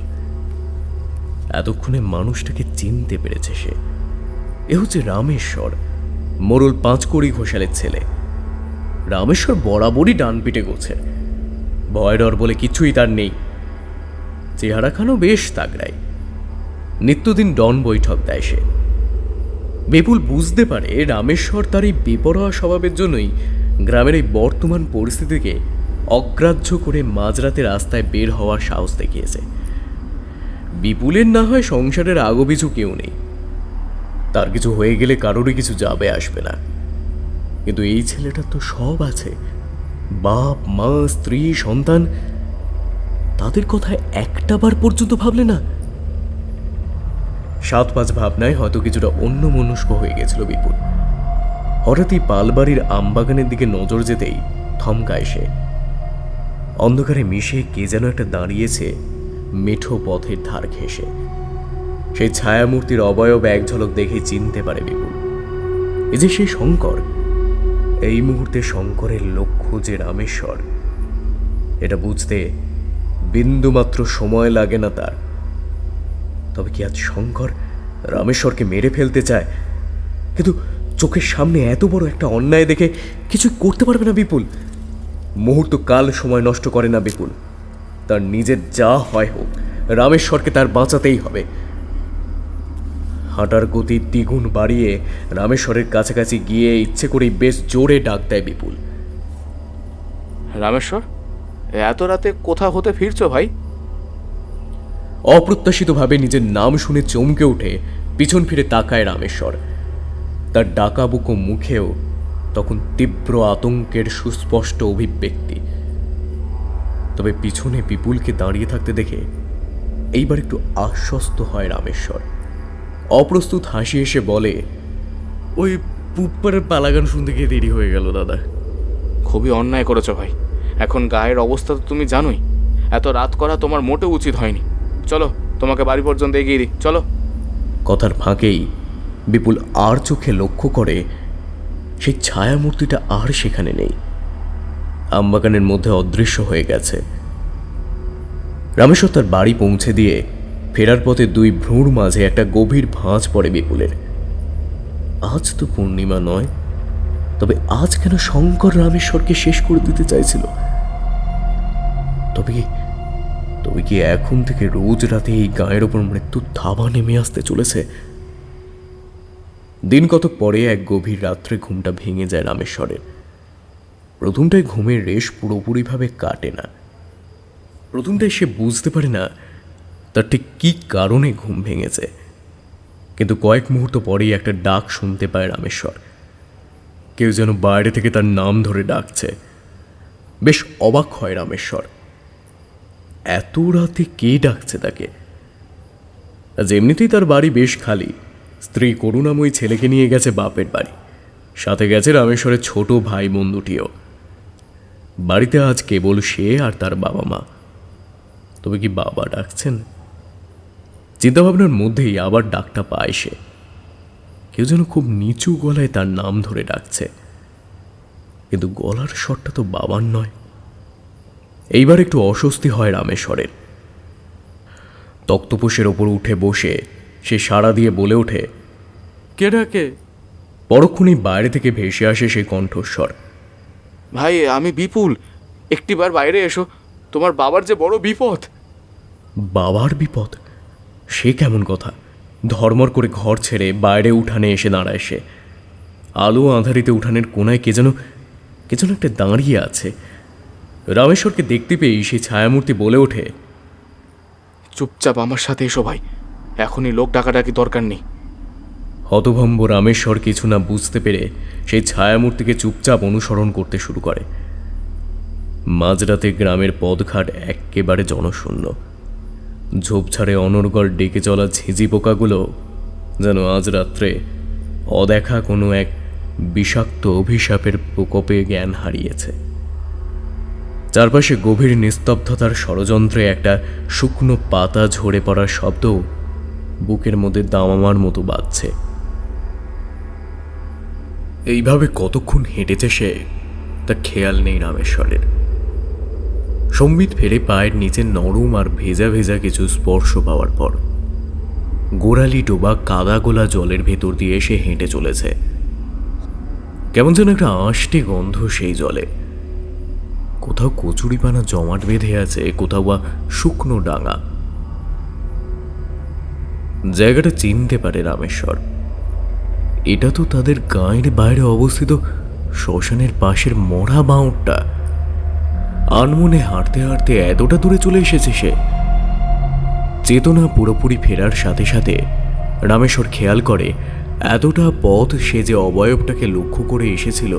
Speaker 1: এতক্ষণে মানুষটাকে চিনতে পেরেছে সে। এ হচ্ছে রামেশ্বর, মোড়ল পাঁচকড়ি ঘোষালের ছেলে। রামেশ্বর বরাবরই ডান পিটে গোছে। ভয় ডর বলে কিছুই তার নেই। চেহারাখানও বেশ তাগড়াই। নিত্যদিন ডন বৈঠক দেয় সে। বিপুল বুঝতে পারে রামেশ্বর তার এই বেপরোয়া স্বভাবের জন্যই গ্রামের এই বর্তমান পরিস্থিতিকে অগ্রাহ্য করে মাঝরাতে রাস্তায় বের হওয়ার সাহস দেখিয়েছে। বিপুলের না হয় সংসারের আগপিছু কেউ নেই, তার কিছু হয়ে গেলে কারোরই কিছু যাবে আসবে না। কিন্তু এই ছেলেটার তো সব আছে, বাপ মা স্ত্রী সন্তান, তাদের কথা একটাবার পর্যন্ত ভাবলে না? 7-5 ভাবনায় হয়তো কিছুটা অন্যমনস্ক হয়ে গেছিল বিপুল। হঠাৎই পালবাড়ির আমবাগানের দিকে নজর যেতেই থমকায় সে। অন্ধকারে মিশে কে যেন একটা দাঁড়িয়েছে মেঠো পথের ধার ঘেঁষে। সেই ছায়ামূর্তির অবয়ব এক ঝলক দেখে চিনতে পারে বিপুল, এই যে সেই শঙ্কর। এই মুহূর্তে শঙ্করের লক্ষ্য যে রামেশ্বর, এটা বুঝতে বিন্দুমাত্র সময় লাগে না তার। তবে কি আজ শঙ্কর রামেশ্বরকে মেরে ফেলতে চায়? কিন্তু চোখের সামনে এত বড় একটা অন্যায় দেখে কিছু করতে পারবে না বিপুল। মুহূর্ত কাল সময় নষ্ট করে না বিপুল। তার নিজের যা হয় হোক, রামেশ্বরকে তার বাঁচাতেই হবে। হাঁটার গতি দ্বিগুণ বাড়িয়ে রামেশ্বরের কাছাকাছি গিয়ে ইচ্ছে করেই বেশ জোরে ডাক দেয় বিপুল।
Speaker 7: রামেশ্বর, এত রাতে কোথা হতে ফিরছো ভাই?
Speaker 1: অপ্রত্যাশিতভাবে নিজের নাম শুনে চমকে উঠে পিছন ফিরে তাকায় রামেশ্বর। তার ডাকাবুকো মুখেও তখন তীব্র আতঙ্কের সুস্পষ্ট অভিব্যক্তি। তবে পিছনে বিপুলকে দাঁড়িয়ে থাকতে দেখে এইবার একটু আশ্বস্ত হয় রামেশ্বর। অপ্রস্তুত হাসি এসে বলে, ওই পুপ্পারের পালাগান শুনতে গিয়ে দেরি হয়ে গেল দাদা।
Speaker 7: খুবই অন্যায় করেছো ভাই। এখন গায়ের অবস্থা তো তুমি জানোই। এত রাত করা তোমার মোটেও উচিত হয়নি। চলো, তোমাকে বাড়ি পর্যন্ত এগিয়ে দিই, চলো।
Speaker 1: কথার ফাঁকেই বিপুল আর চোখে লক্ষ্য করে সেই ছায়ামূর্তিটা আর সেখানে নেই, আমবাগানের মধ্যে অদৃশ্য হয়ে গেছে। রামেশ্বর তার বাড়ি পৌঁছে দিয়ে ফেরার পথে দুই ভ্রুর মাঝে একটা গভীর ভাঁজ পড়ে বিপুলের। আজ তো পূর্ণিমা নয়, তবে আজ কেন শঙ্কর রামেশ্বরকে শেষ করে দিতে চাইছিল? তবে কি এখন থেকে রোজ রাতে এই গায়ের ওপর মৃত্যুর থাবা নেমে আসতে চলেছে? দিন কতক পরে এক গভীর রাত্রে ঘুমটা ভেঙে যায় রামেশ্বরের। প্রথমটায় ঘুমের রেশ পুরোপুরিভাবে কাটে না। প্রথমটায় সে বুঝতে পারে না তার ঠিক কী কারণে ঘুম ভেঙেছে, কিন্তু কয়েক মুহূর্ত পরেই একটা ডাক শুনতে পায় রামেশ্বর। কেউ যেন বাইরে থেকে তার নাম ধরে ডাকছে। বেশ অবাক হয় রামেশ্বর, এত রাতে কে ডাকছে তাকে? আজ এমনিতেই তার বাড়ি বেশ খালি। স্ত্রী করুণাময়ী ছেলেকে নিয়ে গেছে বাপের বাড়ি, সাথে গেছে রামেশ্বরের ছোট ভাই বোন দুটিও। বাড়িতে আজ কেবল সে আর তার বাবা মা। তবে কি বাবা ডাকছেন? চিন্তাভাবনার মধ্যেই আবার ডাকটা পায় সে। কেউ যেন খুব নিচু গলায় তার নাম ধরে ডাকছে, কিন্তু গলার স্বরটা তো বাবার নয়। এইবার একটু অস্বস্তি হয় রামেশ্বরের। তক্তপোষের ওপর উঠে বসে সে সাড়া দিয়ে বলে ওঠে, কে ডাকে? পরক্ষণেই বাইরে থেকে ভেসে আসে সেই কণ্ঠস্বর,
Speaker 7: ভাই, আমি বিপুল, একটিবার বাইরে এসো, তোমার বাবার যে বড় বিপদ।
Speaker 1: বাবার বিপদ? সে কেমন কথা? ধর্মর করে ঘর ছেড়ে বাইরে উঠানে এসে দাঁড়ায় সে। আলো আঁধারিতে উঠানের কোনায় কে যেন একটা দাঁড়িয়ে আছে। রামেশ্বরকে দেখতে পেয়েই সেই ছায়ামূর্তি বলে ওঠে,
Speaker 7: চুপচাপ আমার সাথে এসো ভাই, এখনই লোক ডাকাডাকি দরকার নেই।
Speaker 1: হতভম্ব রামেশ্বর কিছু না বুঝতে পেরে সেই ছায়ামূর্তিকে চুপচাপ অনুসরণ করতে শুরু করে। মাঝরাতে গ্রামের পথঘাট একেবারে জনশূন্য। ঝোপঝাড়ে অনর্গল ডেকে চলা ঝিঁঝি পোকাগুলো যেন আজ রাত্রে অদেখা কোনো এক বিষাক্ত অভিশাপের প্রকোপে জ্ঞান হারিয়েছে। চারপাশে গভীর নিস্তব্ধতার ষড়যন্ত্রে একটা শুকনো পাতা ঝরে পড়ার শব্দ বুকের মধ্যে দামামার মতো বাজছে। এইভাবে কতক্ষণ হেঁটেছে সে, তা খেয়াল নেই রামেশ্বরের। সম্বিত ফেরে পায়ের নিচে নরম আর ভেজা ভেজা কিছু স্পর্শ পাওয়ার পর গোড়ালি ডোবা কাদা গোলা জলের ভেতর দিয়ে সে হেঁটে চলেছে। কেমন যেন একটা আঁশটে গন্ধ সেই জলে। কোথাও কচুরিপানা জমাট বেঁধে আছে, কোথাও বা শুকনো ডাঙা। জায়গাটা চিনতে পারে রামেশ্বর। এটা তো তাদের গাঁয়ের বাইরে অবস্থিত শ্মশানের পাশের মরা বাঁউটা। আনমনে হাঁটতে হাঁটতে এতটা দূরে চলে এসেছে সে। চেতনা পুরোপুরি ফেরার সাথে সাথে রামেশ্বর খেয়াল করে এতটা পথ সে যে অবয়বটাকে লক্ষ্য করে এসেছিল,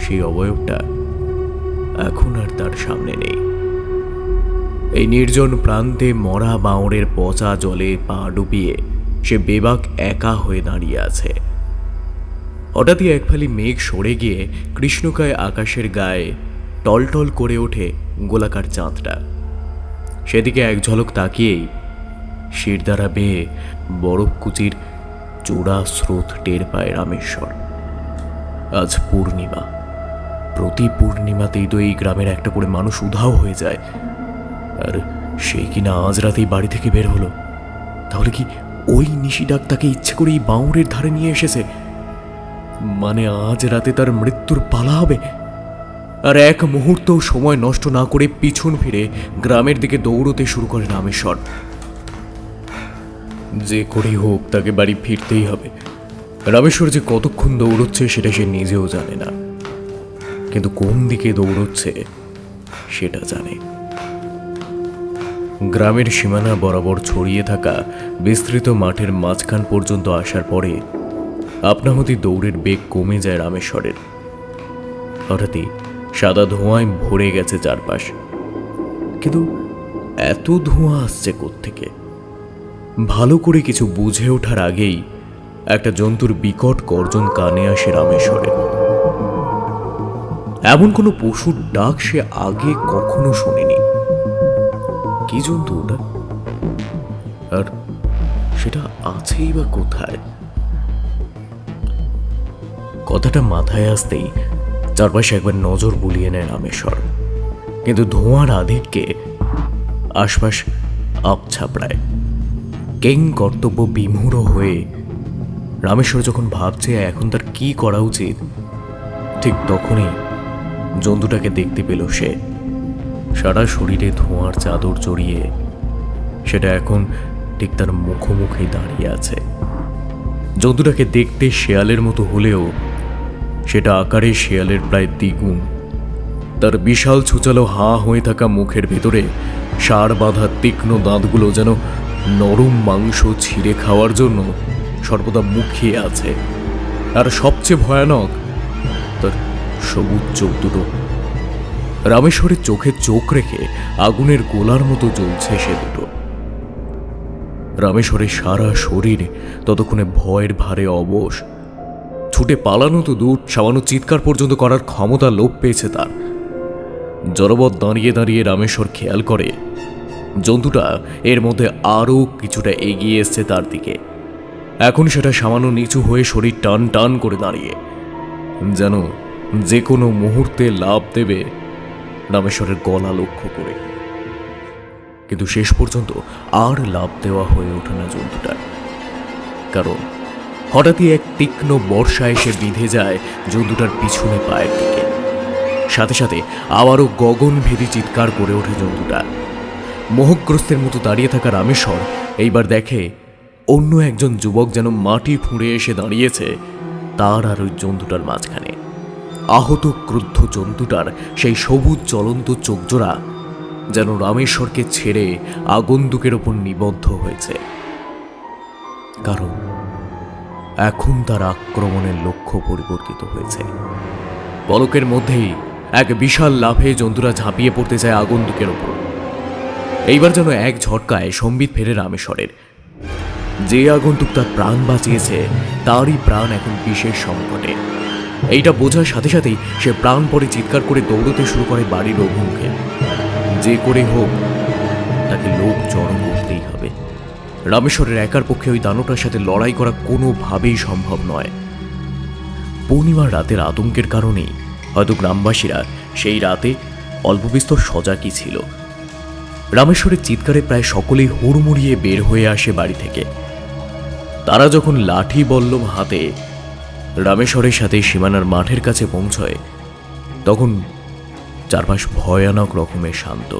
Speaker 1: সেই অবয়বটা এখন আর তার সামনে নেই। এই নির্জন প্রান্তে মরা বাঁওড়ের পচা জলে পা ডুবিয়ে সে বেবাক একা হয়ে দাঁড়িয়ে আছে। হঠাৎই এক ফালি মেঘ সরে গিয়ে কৃষ্ণকায় আকাশের গায়ে টলটল করে ওঠে গোলাকার চাঁদটা। সেদিকে এক ঝলক তাকিয়েই শিরদাঁড়া বেয়ে বরফকুচির চূড়া স্রোত টের পায় রামেশ্বর। আজ পূর্ণিমা। প্রতি পূর্ণিমাতেই তো এই গ্রামের একটা করে মানুষ উধাও হয়ে যায়, আর সেই কিনা আজ রাতেই বাড়ি থেকে বের হলো। তাহলে কি ওই নিশিডাক তাকে ইচ্ছে করেই বাঁওড়ের ধারে নিয়ে এসেছে? মানে আজ রাতে তার মৃত্যুর পালা হবে। আর এক মুহূর্ত সময় নষ্ট না করে পিছন ফিরে গ্রামের দিকে দৌড়তে শুরু করে রামেশ্বর। যে করেই হোক তাকে বাড়ি ফিরতেই হবে। রামেশ্বর যে কতক্ষণ দৌড়চ্ছে সেটা সে নিজেও জানে না, কিন্তু কোন দিকে দৌড়চ্ছে সেটা জানে। গ্রামের সীমানা বরাবর ছড়িয়ে থাকা বিস্তৃত মাঠের মাঝখান পর্যন্ত আসার পরে আপনাহতি দৌড়ের বেগ কমে যায় রামেশ্বরের। হঠাৎই সাদা ধোঁয়ায় ভরে গেছে চারপাশ। কিন্তু এত ধোঁয়া আসছে কোত্থেকে? ভালো করে কিছু বুঝে ওঠার আগেই একটা জন্তুর বিকট গর্জন কানে আসে রামেশ্বরের। এমন কোনো পশুর ডাক সে আগে কখনো শোনেনি। কি জন্তু ওটা? আর সেটা আছেই বা কোথায়? কথাটা মাথায় আসতেই চারপাশে একবার নজর বুলিয়ে নেয় রামেশ্বর, কিন্তু ধোঁয়ার আধিক্যে আশপাশ আপছাপড়ায়। কেং কর্তব্য বিমূঢ় হয়ে রামেশ্বর যখন ভাবছে এখন তার কি করা উচিত, ঠিক তখনই জন্তুটাকে দেখতে পেল সে। সারা শরীরে ধোঁয়ার চাদর জড়িয়ে সেটা এখন ঠিক তার মুখোমুখি দাঁড়িয়ে আছে। জন্তুটাকে দেখতে শেয়ালের মতো হলেও সেটা আকারে শেয়ালের প্রায় দ্বিগুণ। তার বিশাল ছুচালো হাঁ হয়ে থাকা মুখের ভেতরে ষাঁড় বাঁধা তীক্ষ্ণ দাঁতগুলো যেন নরম মাংস ছিঁড়ে খাওয়ার জন্য সর্বদা মুখিয়ে আছে। আর সবচেয়ে ভয়ানক তার সবুজ চোখ দুটো। রামেশ্বরের চোখে চোখ রেখে আগুনের গোলার মতো জ্বলছে সে দুটো। রামেশ্বরের সারা শরীর ততক্ষণে ভয়ের ভারে অবশ। ছুটে পালানো তো দূর, সামান্য চিৎকার পর্যন্ত করার ক্ষমতা লোপ পেয়েছে তার। জড়বৎ দাঁড়িয়ে দাঁড়িয়ে রামেশ্বর খেয়াল করে জন্তুটা এর মধ্যে আরও কিছুটা এগিয়ে এসছে তার দিকে। এখন সেটা সামান্য নিচু হয়ে শরীর টান টান করে দাঁড়িয়ে, যেন যে কোনো মুহূর্তে লাফ দেবে রামেশ্বরের গলা লক্ষ্য করে। কিন্তু শেষ পর্যন্ত আর লাফ দেওয়া হয়ে ওঠে না জন্তুটার, কারণ হঠাৎই এক তীক্ষ্ণ বর্ষা এসে বিঁধে যায় জন্তুটার পিছনে পায়ের দিকে। সাথে সাথে আবারও গগনভেদী চিৎকার করে ওঠে জন্তুটা। মোহগ্রস্তের মতো দাঁড়িয়ে থাকা রামেশ্বর এইবার দেখে অন্য একজন যুবক যেন মাটি ফুঁড়ে এসে দাঁড়িয়েছে তার আর ওই জন্তুটার মাঝখানে। আহত ক্রুদ্ধ জন্তুটার সেই সবুজ জ্বলন্ত চোখজোড়া যেন রামেশ্বরকে ছেড়ে আগন্তুকের ওপর নিবদ্ধ হয়েছে, কারণ এখন তার আক্রমণের লক্ষ্য পরিবর্তিত হয়েছে। পলকের মধ্যেই এক বিশাল লাফে জন্তুরা ঝাঁপিয়ে পড়তে চায় আগন্তুকের ওপর। এইবার যেন এক ঝটকায় সম্বিত ফেরে রামেশ্বরের। যে আগন্তুক তার প্রাণ বাঁচিয়েছে তারই প্রাণ এখন বিশেষ সংকটে। এইটা বোঝার সাথে সাথেই সে প্রাণপণে চিৎকার করে দৌড়তে শুরু করে বাড়ির অভিমুখে। যে করে হোক তাকে লোক জড়ো করতেই হবে। রামেশ্বরের একার পক্ষে ওই দানবটার সাথে লড়াই করা কোনোভাবেই সম্ভব নয়। পূর্ণিমার রাতের আতঙ্কের কারণেই হয়তো গ্রামবাসীরা সেই রাতে অল্প বিস্তর সজাগই ছিল। রামেশ্বরের চিৎকারে প্রায় সকলেই হুড়মুড়িয়ে বের হয়ে আসে বাড়ি থেকে। তারা যখন লাঠি বল্লম হাতে রামেশ্বরের সাথে সীমানার মাঠের কাছে পৌঁছয়, তখন চারপাশ ভয়ানক রকমের শান্ত।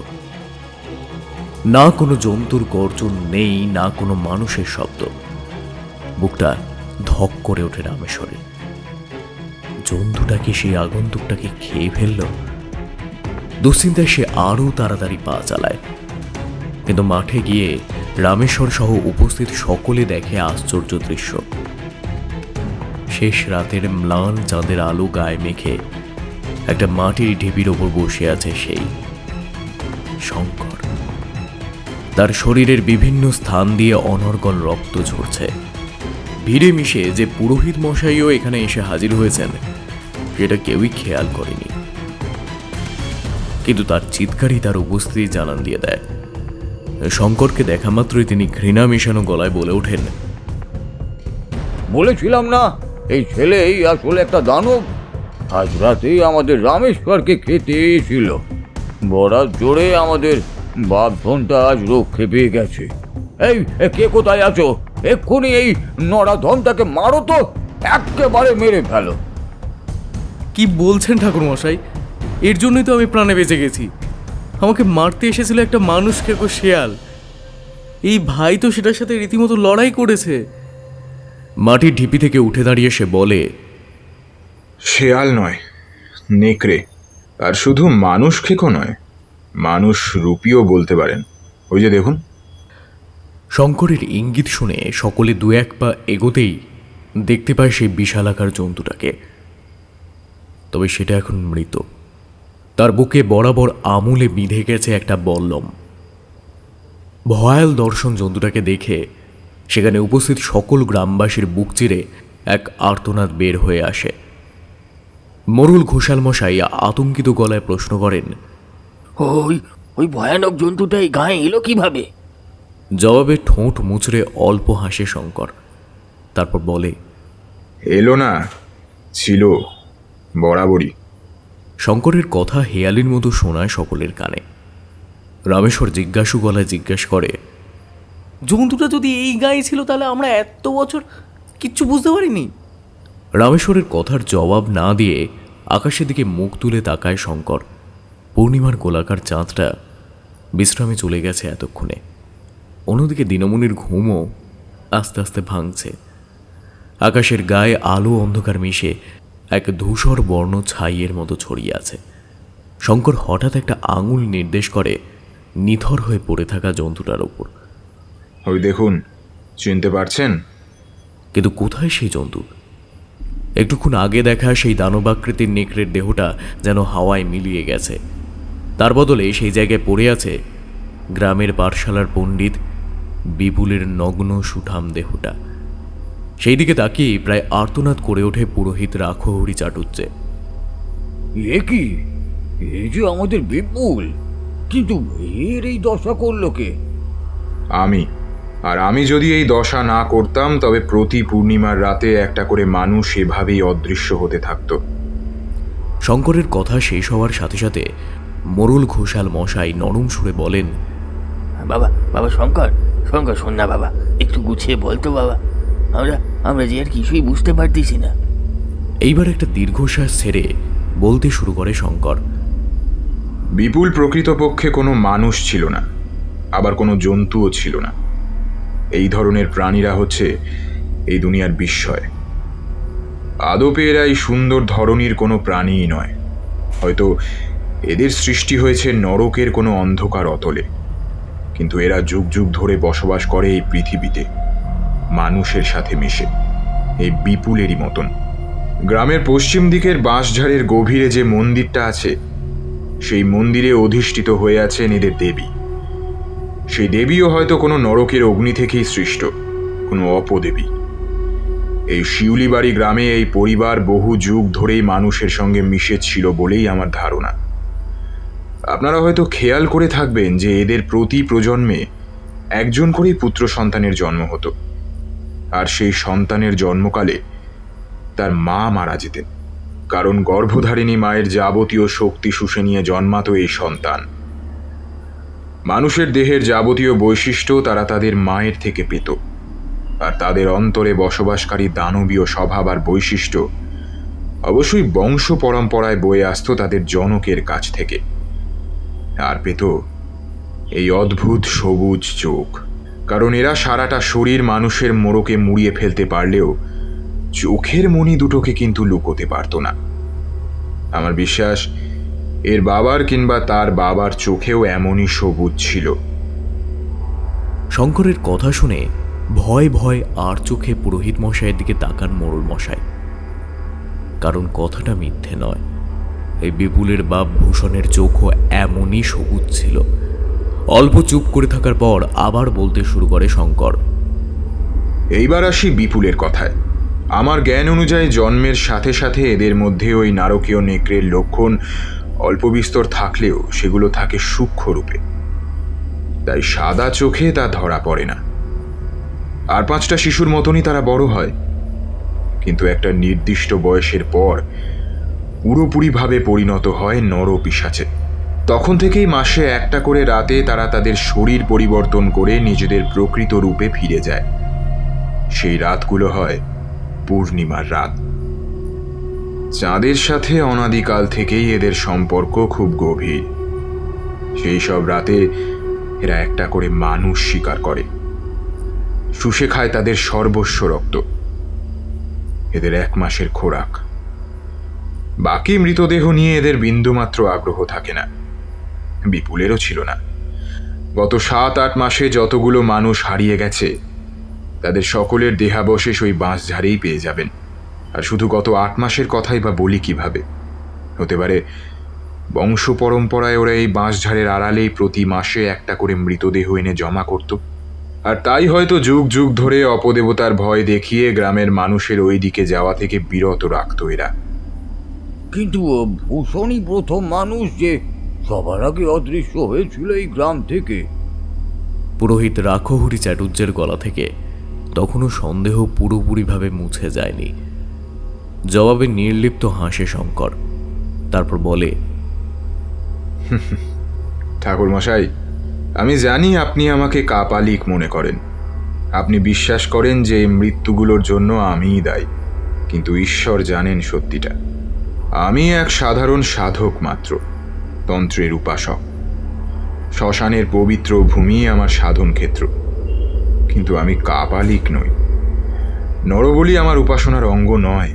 Speaker 1: না কোনো জন্তুর গর্জন নেই, না কোনো মানুষের শব্দ। বুকটা ধক করে ওঠে রামেশ্বরের। জন্তুটাকে সেই আগন্তুকটাকে খেয়ে ফেলল? দুশ্চিন্তায় সে আরও তাড়াতাড়ি পা চালায়। কিন্তু মাঠে গিয়ে রামেশ্বর সহ উপস্থিত সকলে দেখে আশ্চর্য দৃশ্য। শেষ রাতের ম্লান চাঁদের আলো গায়ে মেখে একটা মাটির ঢিপির ওপর বসে আছে সেই শঙ্কর। তার শরীরের বিভিন্ন স্থান দিয়ে অনর্গল রক্ত ঝরছে। ভিড়ে মিশে যে পুরোহিত মশাইও এখানে এসে হাজির হয়েছেন সেটা কেউই খেয়াল করেনি, কিন্তু তার চিৎকারই তার উপস্থিতি জানান দিয়ে দেয়। শঙ্করকে দেখা মাত্রই তিনি ঘৃণা মেশানো গলায় বলে ওঠেন,
Speaker 5: বলেছিলাম না এই ছেলেই আসলে একটা দানব। আজ রাতেই আমাদের রামেশ্বরকে খেতে এসেছিল। বরাত জোরে আমাদের বাঘধনটা আজ রক্ষে পেয়ে গেছে। এই কে কোথায় আছো? এক্ষুনি এই নরাধনটাকে মারো তো, একেবারে মেরে ফেলো।
Speaker 1: কি বলছেন ঠাকুর মশাই? এর জন্যই তো আমি প্রাণে বেঁচে গেছি। আমাকে মারতে এসেছিল একটা মানুষ খেকো শেয়াল। এই ভাই তো সেটার সাথে রীতিমতো লড়াই করেছে। মাটির ঢিপি থেকে উঠে দাঁড়িয়ে সে বলে,
Speaker 6: শেয়াল নয়, নেকড়ে। আর শুধু মানুষ খেকো নয়, মানুষ রূপীও বলতে পারেন। ওই যে দেখুন।
Speaker 1: শঙ্করের ইঙ্গিত শুনে সকলে দু এক পা এগোতেই দেখতে পায় সেই বিশালাকার জন্তুটাকে। তবে সেটা এখন মৃত। তার বুকে বরাবর আমূলে বিঁধে গেছে একটা বল্লম। ভয়াল দর্শন জন্তুটাকে দেখে সেখানে উপস্থিত সকল গ্রামবাসীর বুক চিরে এক আর্তনাদ বের হয়ে আসে। মরুল ঘোষাল মশাই আতঙ্কিত গলায় প্রশ্ন করেন,
Speaker 4: ওই ওই ভয়ানক জন্তুটা এই গায়ে এলো কিভাবে?
Speaker 1: জবাবে ঠোঁট মুচড়ে অল্প হাসে শঙ্কর। তারপর বলে,
Speaker 6: এলো না, ছিল বরাবরই।
Speaker 1: শঙ্করের কথা হেয়ালির মতো শোনায় সকলের কানে। রামেশ্বর জিজ্ঞাসু গলায় জিজ্ঞাসা করে, জন্তুটা যদি এই গায়ে ছিল তাহলে আমরা এত বছর কিচ্ছু বুঝতে পারিনি? রামেশ্বরের কথার জবাব না দিয়ে আকাশের দিকে মুখ তুলে তাকায় শঙ্কর। পূর্ণিমার গোলাকার চাঁদটা বিশ্রামে চলে গেছে এতক্ষণে। অন্যদিকে দিনমণির ঘুমও আস্তে আস্তে ভাঙছে। আকাশের গায়ে আলো অন্ধকার মিশে এক ধূসর বর্ণ ছাইয়ের মতো ছড়িয়ে আছে। শঙ্কর হঠাৎ একটা আঙুল নির্দেশ করে নিথর হয়ে পড়ে থাকা জন্তুটার ওপর।
Speaker 6: ওই দেখুন, চিনতে পারছেন?
Speaker 1: কিন্তু কোথায় সেই জন্তু? একটুক্ষণ আগে দেখা সেই দানবাকৃতির নেকড়ের দেহটা যেন হাওয়ায় মিলিয়ে গেছে। তার বদলে সেই জায়গায় পড়ে আছে গ্রামের পাঠশালার পণ্ডিত বিপুলের নগ্ন সুঠাম দেহটা। সেই দিকে তাকিয়ে প্রায় আর্তনাদ করে ওঠে পুরোহিত রাখহরি চাটুজ্জে।
Speaker 5: এ কি? এই যে আমাদের বিপুল, কিন্তু এর এই দশা করলো কে?
Speaker 6: আমি যদি এই দশা না করতাম তবে প্রতি পূর্ণিমার রাতে একটা করে মানুষ এভাবেই অদৃশ্য হতে থাকতো।
Speaker 1: শঙ্করের কথা শেষ হওয়ার সাথে সাথে মরুল ঘোষাল মশাই নরম সুরে বলেন,
Speaker 4: বাবা বাবা শঙ্কর, শঙ্কর শোন না বাবা, একটু গুছিয়ে বলতো বাবা। আমরা যে আর কিছুই বুঝতে পারতেছি না।
Speaker 1: এইবার একটা দীর্ঘশ্বাস ছেড়ে বলতে শুরু করে শঙ্কর,
Speaker 6: বিপুল প্রকৃতপক্ষে কোনো মানুষ ছিল না, আবার কোনো জন্তুও ছিল না। এই ধরনের প্রাণীরা হচ্ছে এই দুনিয়ার বিস্ময়। আদপে এরা এই সুন্দর ধরনীর কোনো প্রাণীই নয়। হয়তো এদের সৃষ্টি হয়েছে নরকের কোনো অন্ধকার অতলে, কিন্তু এরা যুগ যুগ ধরে বসবাস করে এই পৃথিবীতে, মানুষের সাথে মিশে, এই বিপুলেরই মতন। গ্রামের পশ্চিম দিকের বাঁশঝাড়ের গভীরে যে মন্দিরটা আছে, সেই মন্দিরে অধিষ্ঠিত হয়ে আছেন এদের দেবী। সেই দেবীও হয়তো কোনো নরকের অগ্নি থেকেই সৃষ্ট, কোনো অপদেবী। এই শিউলিবাড়ি গ্রামে এই পরিবার বহু যুগ ধরেই মানুষের সঙ্গে মিশেছিল বলেই আমার ধারণা। আপনারা হয়তো খেয়াল করে থাকবেন যে এদের প্রতি প্রজন্মে একজন করেই পুত্র সন্তানের জন্ম হতো, আর সেই সন্তানের জন্মকালে তার মা মারা যেতেন, কারণ গর্ভধারিণী মায়ের যাবতীয় শক্তি শুষে নিয়ে জন্মাতো এই সন্তান। মানুষের দেহের যাবতীয় বৈশিষ্ট্য তারা তাদের মায়ের থেকে পেত, আর তাদের অন্তরে বসবাসকারী দানবীয় স্বভাব আর বৈশিষ্ট্য অবশ্যই বংশ পরম্পরায় বয়ে আসতো তাদের জনকের কাছ থেকে। আর পেত এই অদ্ভুত সবুজ চোখ, কারণ এরা সারাটা শরীর মানুষের মোড়কে মুড়িয়ে ফেলতে পারলেও চোখের মণি দুটোকে কিন্তু লুকোতে পারত না। আমার বিশ্বাস এর বাবার কিংবা তার বাবার চোখেও এমনই সবুজ ছিল।
Speaker 1: শঙ্করের কথা শুনে ভয় ভয় আর চোখে পুরোহিত মশাইয়ের দিকে তাকান মোড়ল মশাই। কারণ কথাটা মিথ্যে নয়। এই বিপুলের বাপ ভূষণের চোখও এমনই সবুজ ছিল। অল্প চুপ করে থাকার পর আবার বলতে শুরু করে শঙ্কর।
Speaker 6: এইবার আসি বিপুলের কথায়। আমার জ্ঞান অনুযায়ী জন্মের সাথে সাথে এদের মধ্যে ওই নারকীয় নেকড়ের লক্ষণ অল্প বিস্তর থাকলেও সেগুলো থাকে সূক্ষ্ম রূপে, তাই সাদা চোখে তা ধরা পড়ে না। আর 5টা শিশুর মতনই তারা বড় হয়, কিন্তু একটা নির্দিষ্ট বয়সের পর পুরোপুরিভাবে পরিণত হয় নরপিশাচে। তখন থেকেই মাসে একটা করে রাতে তারা তাদের শরীর পরিবর্তন করে নিজেদের প্রকৃত রূপে ফিরে যায়। সেই রাতগুলো হয় পূর্ণিমার রাত। চাঁদের সাথে অনাদিকাল থেকেই এদের সম্পর্ক খুব গভীর। সেই সব রাতে এরা একটা করে মানুষ শিকার করে, শুষে খায় তাদের সর্বস্ব রক্ত। এদের 1 মাসের খোরাক। বাকি মৃতদেহ নিয়ে এদের বিন্দুমাত্র আগ্রহ থাকে না। বিপুলেরও ছিল না। গত 7-8 মাসে যতগুলো মানুষ হারিয়ে গেছে তাদের সকলের দেহাবশেষ ওই বাঁশঝাড়েই পেয়ে যাবেন। আর শুধু গত 8 মাসের কথাই বা বলি কিভাবে? হতে পারে বংশ পরম্পরায় ওরা এই বাঁশঝাড়ের আড়ালেই প্রতি মাসে একটা করে মৃতদেহ এনে জমা করত। আর তাই হয়তো যুগ যুগ ধরে অপদেবতার ভয় দেখিয়ে গ্রামের মানুষের ওই দিকে যাওয়া থেকে বিরত রাখত এরা।
Speaker 5: কিন্তু ভূষণই প্রথম মানুষ যে সবার আগে অদৃশ্য হয়েছিল এই গ্রাম থেকে।
Speaker 1: পুরোহিত রাখহরি চাটুর্যের গলা থেকে তখনও সন্দেহ পুরোপুরিভাবে মুছে যায়নি। জবাবে নির্লিপ্ত হাসে শঙ্কর, তারপর বলে,
Speaker 6: ঠাকুর মশাই, আমি জানি আপনি আমাকে কাপালিক মনে করেন। আপনি বিশ্বাস করেন যে এই মৃত্যুগুলোর জন্য আমিই দায়ী, কিন্তু ঈশ্বর জানেন সত্যিটা। আমি এক সাধারণ সাধক মাত্র, তন্ত্রের উপাসক। শ্মশানের পবিত্র ভূমি আমার সাধন ক্ষেত্র, কিন্তু আমি কাপালিক নই। নরবলি আমার উপাসনার অঙ্গ নয়।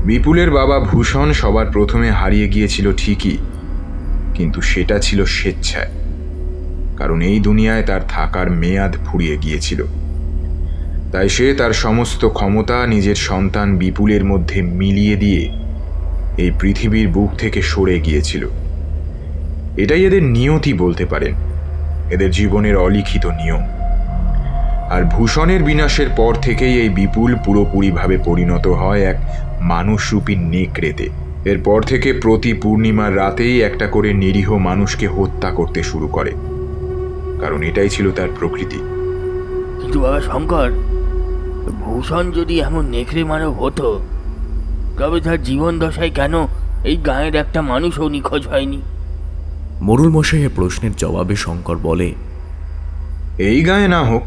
Speaker 6: বিপুলের বাবা ভূষণ সবার প্রথমে হারিয়ে গিয়েছিল ঠিকই, কিন্তু সেটা ছিল স্বেচ্ছায়, কারণ এই দুনিয়ায় তার থাকার মেয়াদ ফুরিয়ে গিয়েছিল। তাই সে তার সমস্ত ক্ষমতা নিজের সন্তান বিপুলের মধ্যে মিলিয়ে দিয়ে এই পৃথিবীর বুক থেকে সরে গিয়েছিল। এটাই এদের নিয়তি বলতে পারেন, এদের জীবনের অলিখিত নিয়ম। আর ভূষণের বিনাশের পর থেকেই এই বিপুল পুরোপুরিভাবে পরিণত হয় এক মানুষরূপী নেকড়েতে। এরপর থেকে প্রতি পূর্ণিমার রাতেই একটা করে নিরীহ মানুষকে হত্যা করতে শুরু করে, কারণ এটাই ছিল তার প্রকৃতি।
Speaker 4: কিন্তু বাবা শঙ্কর, ভূষণ যদি এমন নেকড়ে মানব হতো, তবে তার জীবন দশায় কেন এই গাঁয়ের একটা মানুষও নিখোঁজ হয়নি?
Speaker 1: মোড়ল মশাইয়ের প্রশ্নের জবাবে শঙ্কর বলে,
Speaker 6: এই গায়ে না হোক,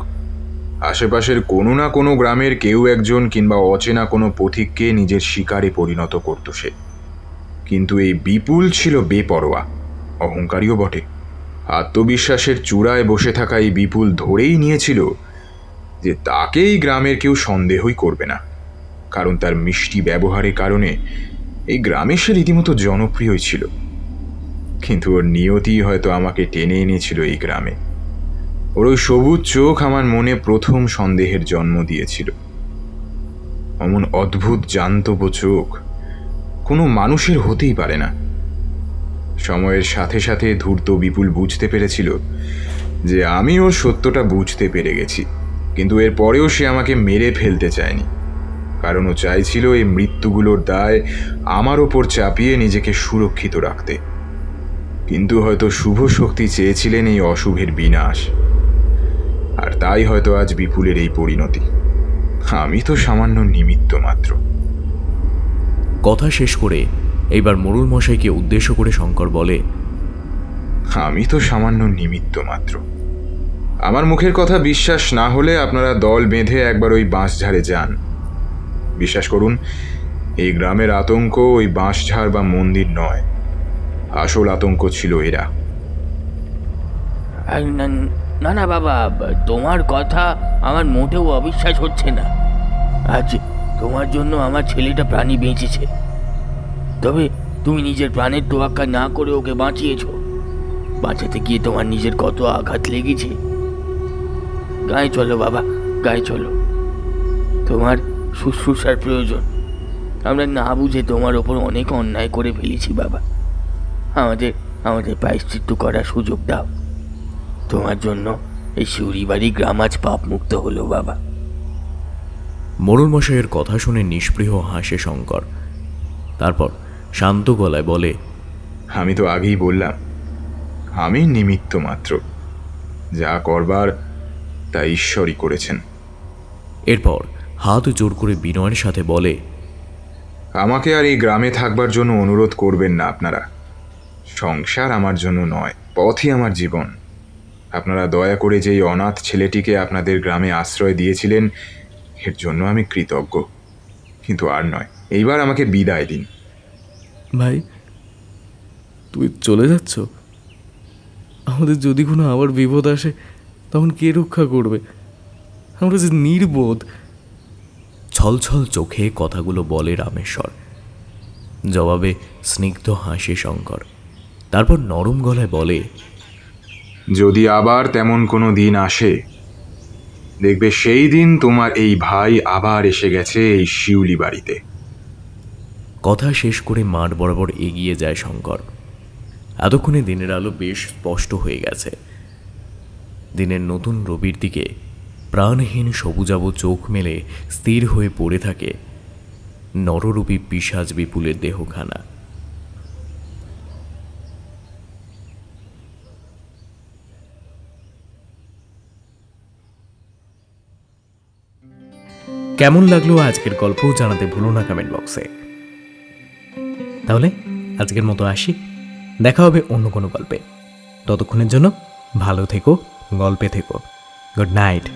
Speaker 6: আশেপাশের কোনো না কোনো গ্রামের কেউ একজন কিংবা অচেনা কোনো পথিককে নিজের শিকারে পরিণত করত সে। কিন্তু এই বিপুল ছিল বেপরোয়া, অহংকারীও বটে। আত্মবিশ্বাসের চূড়ায় বসে থাকা এই বিপুল ধরেই নিয়েছিল যে তাকেই গ্রামের কেউ সন্দেহই করবে না, কারণ তার মিষ্টি ব্যবহারের কারণে এই গ্রামে সে রীতিমতো জনপ্রিয়ই ছিল। কিন্তু ওর নিয়তি হয়তো আমাকে টেনে এনেছিল এই গ্রামে। ওর ওই সবুজ চোখ আমার মনে প্রথম সন্দেহের জন্ম দিয়েছিল। অমন অদ্ভুত জান্তব চোখ কোনো মানুষের হতেই পারে না। সময়ের সাথে সাথে ধূর্ত বিপুল বুঝতে পেরেছিল যে আমি ওর সত্যটা বুঝতে পেরে গেছি, কিন্তু এর পরেও সে আমাকে মেরে ফেলতে চায়নি, কারণ ও চাইছিল এই মৃত্যুগুলোর দায় আমার ওপর চাপিয়ে নিজেকে সুরক্ষিত রাখতে। কিন্তু হয়তো শুভ শক্তি চেয়েছিলেন এই অশুভের বিনাশ, আর তাই হয়তো আজ বিপুলের এই পরিণতি। আমি তো সামান্য নিমিত্ত মাত্র।
Speaker 1: কথা শেষ করে এইবার মোড়ল মশাইকে উদ্দেশ্য করে শঙ্কর বলে,
Speaker 6: আমি তো সামান্য নিমিত্ত মাত্র। আমার মুখের কথা বিশ্বাস না হলে আপনারা দল বেঁধে একবার ওই বাঁশঝাড়ে যান। বিশ্বাস করুন, এই গ্রামের আতঙ্ক ওই বাঁশঝাড় বা মন্দির নয়, আসল আতঙ্ক ছিল এরা।
Speaker 4: না না বাবা, তোমার কথা আমার মোটেও অবিশ্বাস হচ্ছে না। আজ তোমার জন্য আমার ছেলেটা প্রাণী বেঁচেছে, তবে তুমি নিজের প্রাণের তোয়াক্কা না করে ওকে বাঁচিয়েছ। বাঁচাতে গিয়ে তোমার নিজের কত আঘাত লেগেছে। গায়ে চলো বাবা, গায়ে চলো, তোমার শুশ্রূষার প্রয়োজন। আমরা না বুঝে তোমার ওপর অনেক অন্যায় করে ফেলেছি বাবা। আমাদের আমাদের প্রায়শ্চিত্ত করার সুযোগ দাও। তোমার জন্য এই শিউরিবাড়ি গ্রাম আজ পাপ মুক্ত হলো বাবা।
Speaker 1: মোড়ল মশাইয়ের কথা শুনে নিষ্পৃহ হাসে শঙ্কর। তারপর শান্ত গলায় বলে,
Speaker 6: আমি তো আগেই বললাম, আমি নিমিত্ত মাত্র। যা করবার তা ঈশ্বরই করেছেন।
Speaker 1: এরপর হাত জোর করে বিনয়ের সাথে বলে,
Speaker 6: আমাকে আর এই গ্রামে থাকবার জন্য অনুরোধ করবেন না আপনারা। সংসার আমার জন্য নয়, পথই আমার জীবন। আপনারা দয়া করে যেই অনাথ ছেলেটিকে আপনাদের গ্রামে আশ্রয় দিয়েছিলেন, এর জন্য আমি কৃতজ্ঞ। কিন্তু আর নয়, এইবার আমাকে বিদায় দিন।
Speaker 1: ভাই তুই চলে যাচ্ছ? আমাদের যদি কোনো আবার বিপদ আসে তখন কে রক্ষা করবে? আমরা যে নির্বোধ। ছলছল চোখে কথাগুলো বলে রামেশ্বর। জবাবে স্নিগ্ধ হাসে শঙ্কর। তারপর নরম গলায় বলে,
Speaker 6: যদি আবার তেমন কোনো দিন আসে, দেখবে সেই দিন তোমার এই ভাই আবার এসে গেছে এই শিউলি বাড়িতে।
Speaker 1: কথা শেষ করে মাঠ বরাবর এগিয়ে যায় শঙ্কর। এতক্ষণে দিনের আলো বেশ স্পষ্ট হয়ে গেছে। দিনের নতুন রবির দিকে প্রাণহীন সবুজাব চোখ মেলে স্থির হয়ে পড়ে থাকে নররূপী পিশাচ বিপুলের দেহখানা। কেমন লাগলো আজকের গল্প জানাতে ভুলো না কমেন্ট বক্সে। তাহলে আজকের মতো আসি, দেখা হবে অন্য কোনো গল্পে। ততক্ষণের জন্য ভালো থেকো, গল্পে থেকো। Good night.